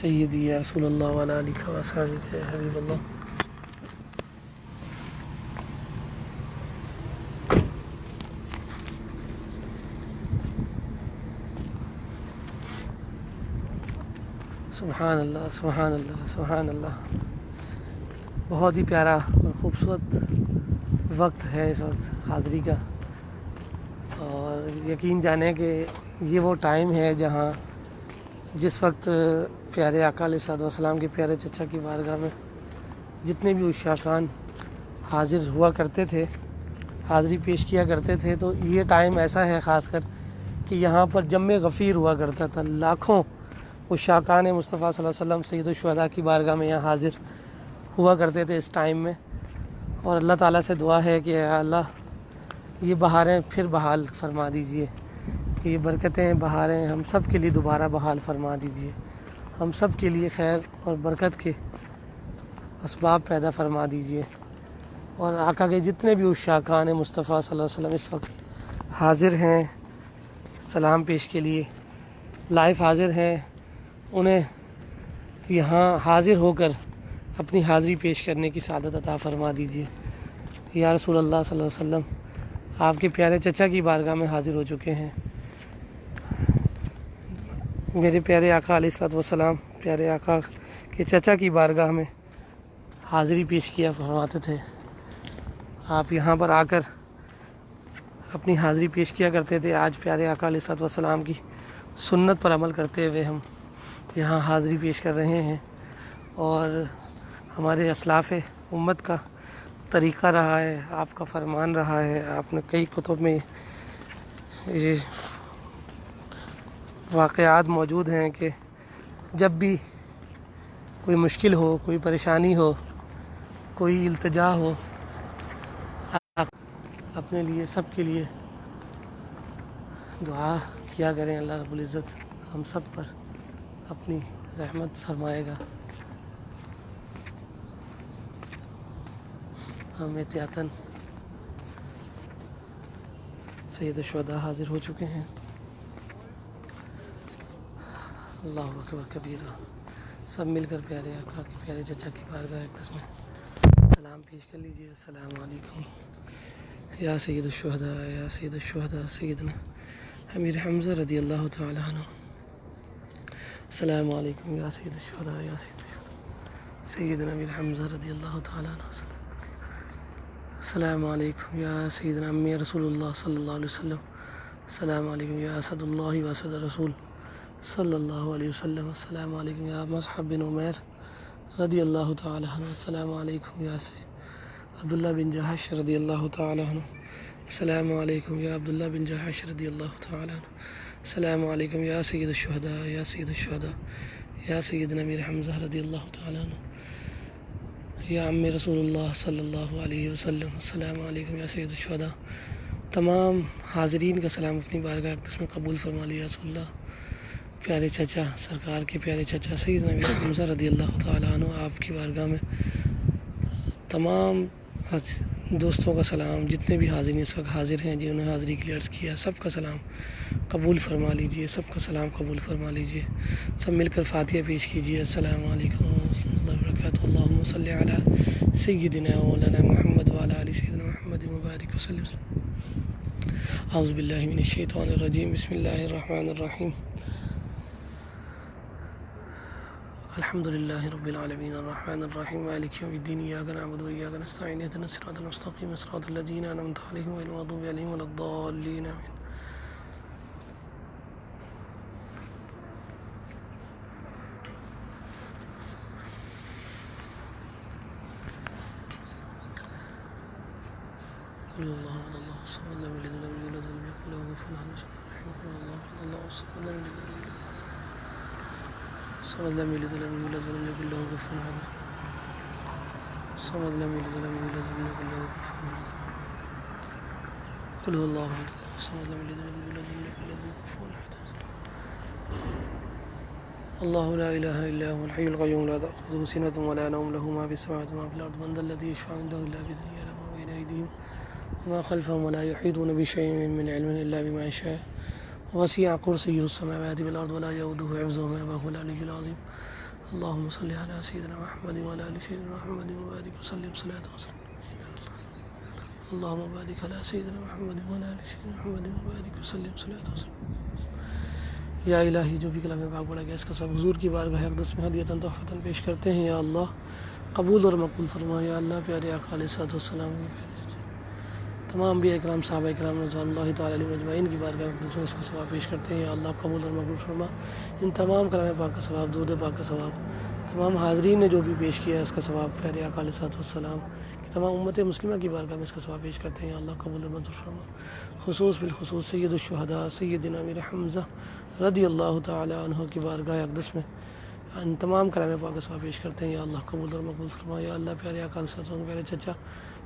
سیدی یا رسول اللہ وعلی آلہ و اصحابہ یا حبیب اللہ. سبحان اللہ سبحان اللہ سبحان اللہ. بہت ہی پیارا اور خوبصورت وقت ہے اس وقت حاضری کا، اور یقین جانیں کہ یہ وہ ٹائم ہے جہاں جس وقت پیارے آقا علیہ الصلوۃ والسلام کے پیارے چچا کی بارگاہ میں جتنے بھی عشاقان حاضر ہوا کرتے تھے، حاضری پیش کیا کرتے تھے، تو یہ ٹائم ایسا ہے خاص کر کہ یہاں پر جم غفیر ہوا کرتا تھا. لاکھوں عشاقان مصطفیٰ صلی اللہ علیہ وسلم سید الشہداء کی بارگاہ میں یہاں حاضر ہوا کرتے تھے اس ٹائم میں. اور اللہ تعالیٰ سے دعا ہے کہ اے اللہ یہ بہاریں پھر بحال فرما دیجئے، یہ برکتیں بہاریں ہم سب کے لیے دوبارہ بحال فرما دیجئے، ہم سب کے لیے خیر اور برکت کے اسباب پیدا فرما دیجئے. اور آقا کے جتنے بھی عشاقان مصطفیٰ صلی اللہ علیہ وسلم اس وقت حاضر ہیں سلام پیش کے لیے، لائف حاضر ہیں، انہیں یہاں حاضر ہو کر اپنی حاضری پیش کرنے کی سعادت عطا فرما دیجئے. یا رسول اللہ صلی اللہ علیہ وسلم آپ کے پیارے چچا کی بارگاہ میں حاضر ہو چکے ہیں. میرے پیارے آقا علیہ الصلوۃ والسلام پیارے آقا کے چچا کی بارگاہ میں حاضری پیش کیا فرماتے تھے. آپ یہاں پر آ کر اپنی حاضری پیش کیا کرتے تھے. آج پیارے آقا علیہ الصلوۃ والسلام کی سنت پر عمل کرتے ہوئے ہم یہاں حاضری پیش کر رہے ہیں، اور ہمارے اسلاف امت کا طریقہ رہا ہے، آپ کا فرمان رہا ہے. آپ نے کئی کتب میں یہ واقعات موجود ہیں کہ جب بھی کوئی مشکل ہو، کوئی پریشانی ہو، کوئی التجا ہو، آپ اپنے لیے سب کے لیے دعا کیا کریں. اللہ رب العزت ہم سب پر اپنی رحمت فرمائے گا. ہم احتیاطاً سید الشہداء حاضر ہو چکے ہیں. اللہ اکبر کبیرہ. سب مل کر پیارے آقا کے پیارے چچا کی بارگاہ اقدس میں سلام پیش کر لیجیے. السلام علیکم یا سید الشہداء یا سید الشہداء سیدنا امیر حمزہ رضی اللہ تعالی عنہ. السلام علیکم یا سید الشہداء یا سید الشہداء سیدنا امیر حمزہ رضی اللہ تعالی عنہ. السلام علیکم یا سیدنا امی رسول اللہ صلی اللہ علیہ وسلم. السلام علیکم یا اسد اللہ و اسد رسول صلی اللہ علیہ وسلم. السلام علیکم یا مصعب بن عمیر رضی اللہ تعالی عنہ. السلام علیکم یا عبداللہ بن جہش رضی اللہ تعالی عنہ. السلام علیکم یا عبداللہ بن جہش رضی اللہ تعالی عنہ. السلام علیکم یا سید الشہداء یا سید الشہداء یا سیدنا امیر حمزہ رضی اللہ تعالی عنہ یا عم رسول اللہ صلی اللہ علیہ وسلم. السلام علیکم یا سید الشہداء. تمام حاضرین کا سلام اپنی بارگاہ اقدس میں قبول فرما لیا. رسول اللہ پیارے چچا سرکار کے پیارے چچا سیدنا امیر حمزہ رضی اللہ تعالی عنہ آپ کی بارگاہ میں تمام دوستوں کا سلام، جتنے بھی حاضرین اس وقت حاضر ہیں جنہوں نے حاضری کے لیے عرض کیا، سب کا سلام قبول فرما لیجئے. سب کا سلام قبول فرما لیجئے. سب مل کر فاتحہ پیش کیجئے. السلام علیکم ورحمۃ اللہ وبرکاتہ. اللہم صلی علی سیدنا مولانا محمد وعلی آل سیدنا محمد مبارک وسلم. اعوذ باللہ من الشیطان الرجیم. بسم اللہ الرحمن الرحیم. الحمد للہ رب العالمین الرحمن الرحیم مالک یوم الدین ایاک نعبد و ایاک نستعین اهدنا الصراط المستقیم صراط الذین انعمت علیہم غیر المغضوب علیہم ولا الضالین آمین. قل اللہ احد اللہ الصمد لم یلد ولم یولد ولم یکن له کفوا احد. قل اللہ احد اللہ الصمد لم یلد ولم یولد ولم یکن له کفوا احد. الصمد لم یلد ولم یولد ولم یکن له کفوا احد. قل هو اللہ احد اللہ الصمد لم یلد ولم یولد ولم یکن له کفوا احد. اللہ لا الہ الا هو الحی القیوم لا تأخذه سنة ولا نوم له ما في السماوات وما في الأرض من ذا الذي يشفع عنده إلا بإذنه يعلم ما بين أيديهم وما خلفهم ولا يحيطون بشيء من علم إلا بما شاء وسع كرسيه السماوات والأرض ولا يؤوده حفظهما وهو العلي العظيم. اللهم صل على سيدنا محمد وعلى آل سيدنا محمد وبارك وسلم صلاة وسلام. اللهم بارك على سيدنا محمد وعلى آل سيدنا محمد وبارك وسلم صلاة وسلام. یا الہی جو بھی کلام پاک پڑھا گیا اس کا سب حضور کی بارگاہ اقدس میں ہدیۃً تحفۃً پیش کرتے ہیں. یا اللہ قبول اور مقبول فرما. یا اللہ پیارے آقا علیہ الصلوۃ والسلام کی پیارے تمام انبیاء اکرام صحابہ اکرام رضوان اللہ تعالیٰ علیہم اجمعین کی بارگاہ اقدس میں اس کا ثواب پیش کرتے ہیں. یا اللہ قبول اور مقبول فرما. ان تمام کلام پاک کا ثواب، درود پاک کا ثواب تمام حاضرین نے جو بھی پیش کیا ہے اس کا ثواب پیارے آقا علیہ الصلوۃ والسلام کی تمام امت مسلمہ کی بارگاہ میں اس کا ثواب پیش کرتے ہیں. یا اللہ قبول اور مقبول فرما. خصوص بالخصوص سید الشہداء سیدنا امیر حمزہ رضی اللہ تعالیٰ عنہ کی بارگاہ اقدس میں ان تمام کلام پاک کا ثواب پیش کرتے ہیں. یا اللہ قبول اور مقبول فرما. یا اللہ پیارے آقا علیہ الصلوۃ والسلام پیارے چچا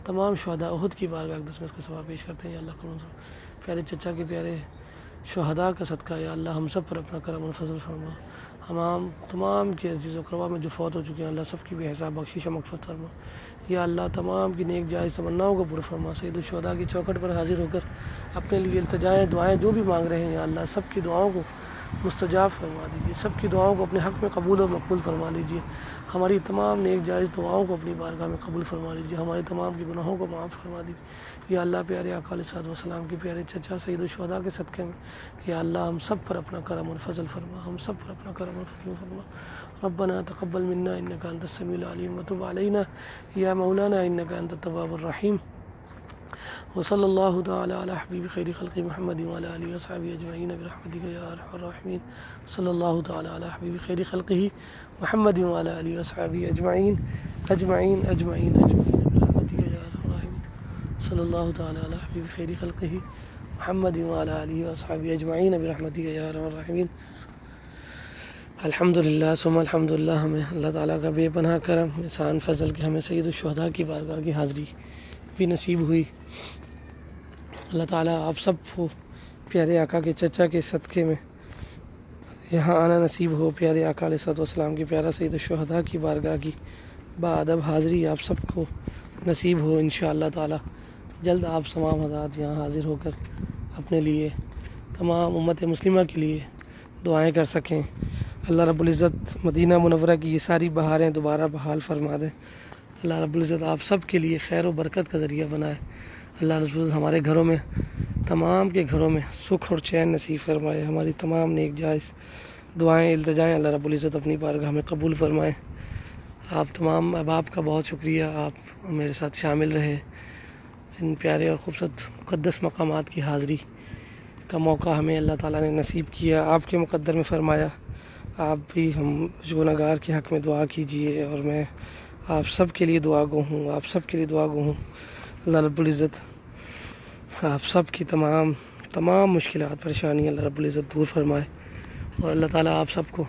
تمام شہداء احد کی بارگاہ اقدس میں اس کا ثواب پیش کرتے ہیں. یا اللہ قبول پیارے چچا کے پیارے شہداء کا صدقہ یا اللہ ہم سب پر اپنا کرم و فضل فرما. تمام کے عزیز و اقربا میں جو فوت ہو چکے ہیں اللہ سب کی بے حساب بخشش و مغفرت فرما. یا اللہ تمام کی نیک جائز تمناؤں کو پورا فرما. سید الشہداء کی چوکھٹ پر حاضر ہو کر اپنے لیے التجائیں دعائیں جو بھی مانگ رہے ہیں یا اللہ سب کی دعاؤں کو مستجاب فرما دیجیے. سب کی دعاؤں کو اپنے حق میں قبول و مقبول فرما لیجیے. ہماری تمام نیک جائز دعاؤں کو اپنی بارگاہ میں قبول فرما لیجیے. ہمارے تمام کی گناہوں کو معاف فرما دیجیے. یا اللہ پیارے آقا علیہ الصلوۃ والسلام کے پیارے چچا سید الشہداء کے صدقے میں یا اللہ ہم سب پر اپنا کرم اور فضل فرما. ہم سب پر اپنا کرم اور فضل فرما. ربنا تقبل منا انک انت السمیع العلیم وتب علینا یا مولانا انک انت التواب الرحیم. وصلی اللہ تعالی علی حبیب خیر خلق محمد وعلی آلہ وصحبہ اجمعین برحمتک یا ارحم الراحمین. صلی اللہ تعالی علی حبیب خیر خلقہ محمد وعلی آلہ وصحبہ اجمعین برحمتک یا ارحم الراحمین. صلی اللہ تعالی علی حبیب خیر خلقہ محمد وعلی آلہ وصحبہ اجمعین برحمتک یا ارحم الراحمین. الحمدللہ ثم الحمدللہ ہمیں اللہ تعالیٰ کا بے پناہ کرم احسان فضل کہ ہمیں سید الشہداء کی بارگاہ کی حاضری بھی نصیب ہوئی. اللہ تعالیٰ آپ سب کو پیارے آقا کے چچا کے صدقے میں یہاں آنا نصیب ہو. پیارے آقا علیہ الصلوۃ والسلام کی پیارا سید الشہداء کی بارگاہ کی بادب حاضری آپ سب کو نصیب ہو انشاءاللہ تعالیٰ. جلد آپ تمام حضرات یہاں حاضر ہو کر اپنے لیے تمام امت مسلمہ کے لیے دعائیں کر سکیں. اللہ رب العزت مدینہ منورہ کی یہ ساری بہاریں دوبارہ بحال فرما دیں. اللہ رب العزت آپ سب کے لیے خیر و برکت کا ذریعہ بنائے. اللہ رب العزت ہمارے گھروں میں تمام کے گھروں میں سکھ اور چین نصیب فرمائے. ہماری تمام نیک جائز دعائیں التجائیں اللہ رب العزت اپنی بارگاہ میں قبول فرمائے. آپ تمام احباب کا بہت شکریہ. آپ میرے ساتھ شامل رہے. ان پیارے اور خوبصورت مقدس مقامات کی حاضری کا موقع ہمیں اللہ تعالیٰ نے نصیب کیا. آپ کے مقدر میں فرمایا. آپ بھی ہم گنہگار کے حق میں دعا کیجیے اور میں آپ سب کے لیے دعا گو ہوں. آپ سب کے لیے دعا گو ہوں. اللہ رب العزت آپ سب کی تمام مشکلات پریشانی اللہ رب العزت دور فرمائے. اور اللہ تعالیٰ آپ سب کو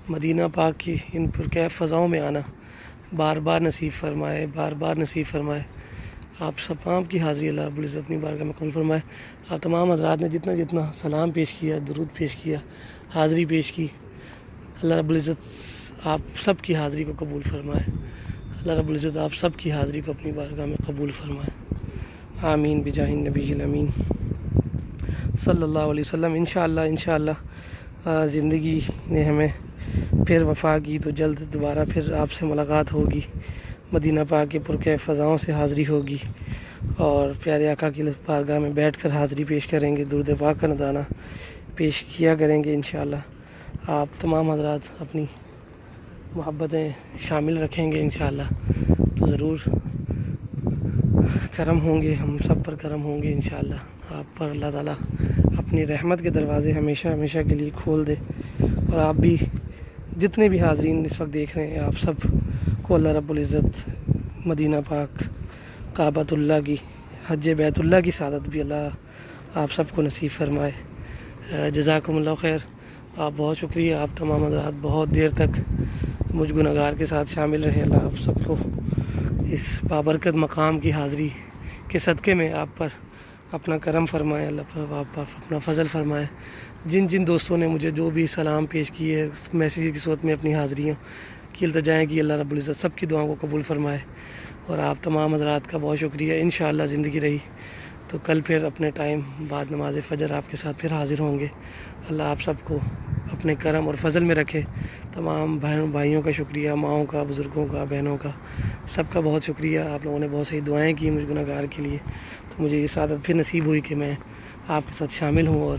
مدینہ پاک کی ان پرکیف فضاؤں میں آنا بار بار نصیب فرمائے. آپ تمام کی حاضری اللہ رب العزت اپنی بارگاہ میں قبول فرمائے. آپ تمام حضرات نے جتنا سلام پیش کیا، درود پیش کیا، حاضری پیش کی، اللہ رب العزت آپ سب کی حاضری کو قبول فرمائے. اللہ رب العزت آپ سب کی حاضری کو اپنی بارگاہ میں قبول فرمائے. آمین بجاہ النبی الامین صلی اللہ علیہ وسلم. انشاءاللہ زندگی نے ہمیں پھر وفا کی تو جلد دوبارہ پھر آپ سے ملاقات ہوگی. مدینہ پاک کے پرکیف فضاؤں سے حاضری ہوگی اور پیارے آقا کی بارگاہ میں بیٹھ کر حاضری پیش کریں گے. درود پاک کا نذرانہ پیش کیا کریں گے انشاءاللہ. آپ تمام حضرات اپنی محبتیں شامل رکھیں گے انشاءاللہ تو ضرور کرم ہوں گے. ہم سب پر کرم ہوں گے انشاءاللہ. آپ پر اللہ تعالیٰ اپنی رحمت کے دروازے ہمیشہ کے لیے کھول دے. اور آپ بھی جتنے بھی حاضرین اس وقت دیکھ رہے ہیں آپ سب کو اللہ رب العزت مدینہ پاک کعبۃ اللہ کی حج بیت اللہ کی سعادت بھی اللہ آپ سب کو نصیب فرمائے. جزاکم اللہ خیر. آپ بہت شکریہ. آپ تمام حضرات بہت دیر تک مجھ گنہگار کے ساتھ شامل رہے. اللہ آپ سب کو اس بابرکت مقام کی حاضری کے صدقے میں آپ پر اپنا کرم فرمائے. اللہ آپ پر اپنا فضل فرمائے. جن دوستوں نے مجھے جو بھی سلام پیش کیے میسیج کی صورت میں اپنی حاضریوں کی التجائیں کی اللہ رب العزت سب کی دعاؤں کو قبول فرمائے. اور آپ تمام حضرات کا بہت شکریہ. انشاءاللہ زندگی رہی تو کل پھر اپنے ٹائم بعد نماز فجر آپ کے ساتھ پھر حاضر ہوں گے. اللہ آپ سب کو اپنے کرم اور فضل میں رکھے۔ تمام بھائیوں کا شکریہ، ماؤں کا، بزرگوں کا، بہنوں کا، سب کا بہت شکریہ۔ آپ لوگوں نے بہت صحیح دعائیں کی مجھ گنہگار کے لیے، تو مجھے یہ سعادت پھر نصیب ہوئی کہ میں آپ کے ساتھ شامل ہوں، اور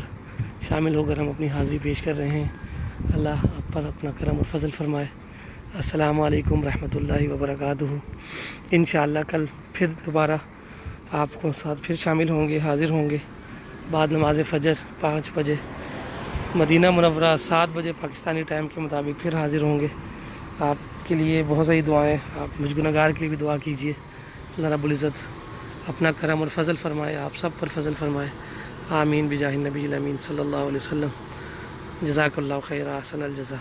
شامل ہو کر ہم اپنی حاضری پیش کر رہے ہیں۔ اللہ آپ پر اپنا کرم اور فضل فرمائے۔ السلام علیکم ورحمۃ اللہ وبرکاتہ۔ انشاءاللہ کل پھر دوبارہ آپ کو ساتھ پھر شامل ہوں گے، حاضر ہوں گے بعد نماز فجر 5 بجے مدینہ منورہ، 7 بجے پاکستانی ٹائم کے مطابق پھر حاضر ہوں گے۔ آپ کے لیے بہت ساری دعائیں، آپ مجھ گنہگار کے لیے بھی دعا کیجیے۔ اللہ رب العزت اپنا کرم اور فضل فرمائے، آپ سب پر فضل فرمائے، آمین بجاہ النبی الامین صلی اللہ علیہ وسلم۔ جزاک اللہ خیر، احسن الجزا۔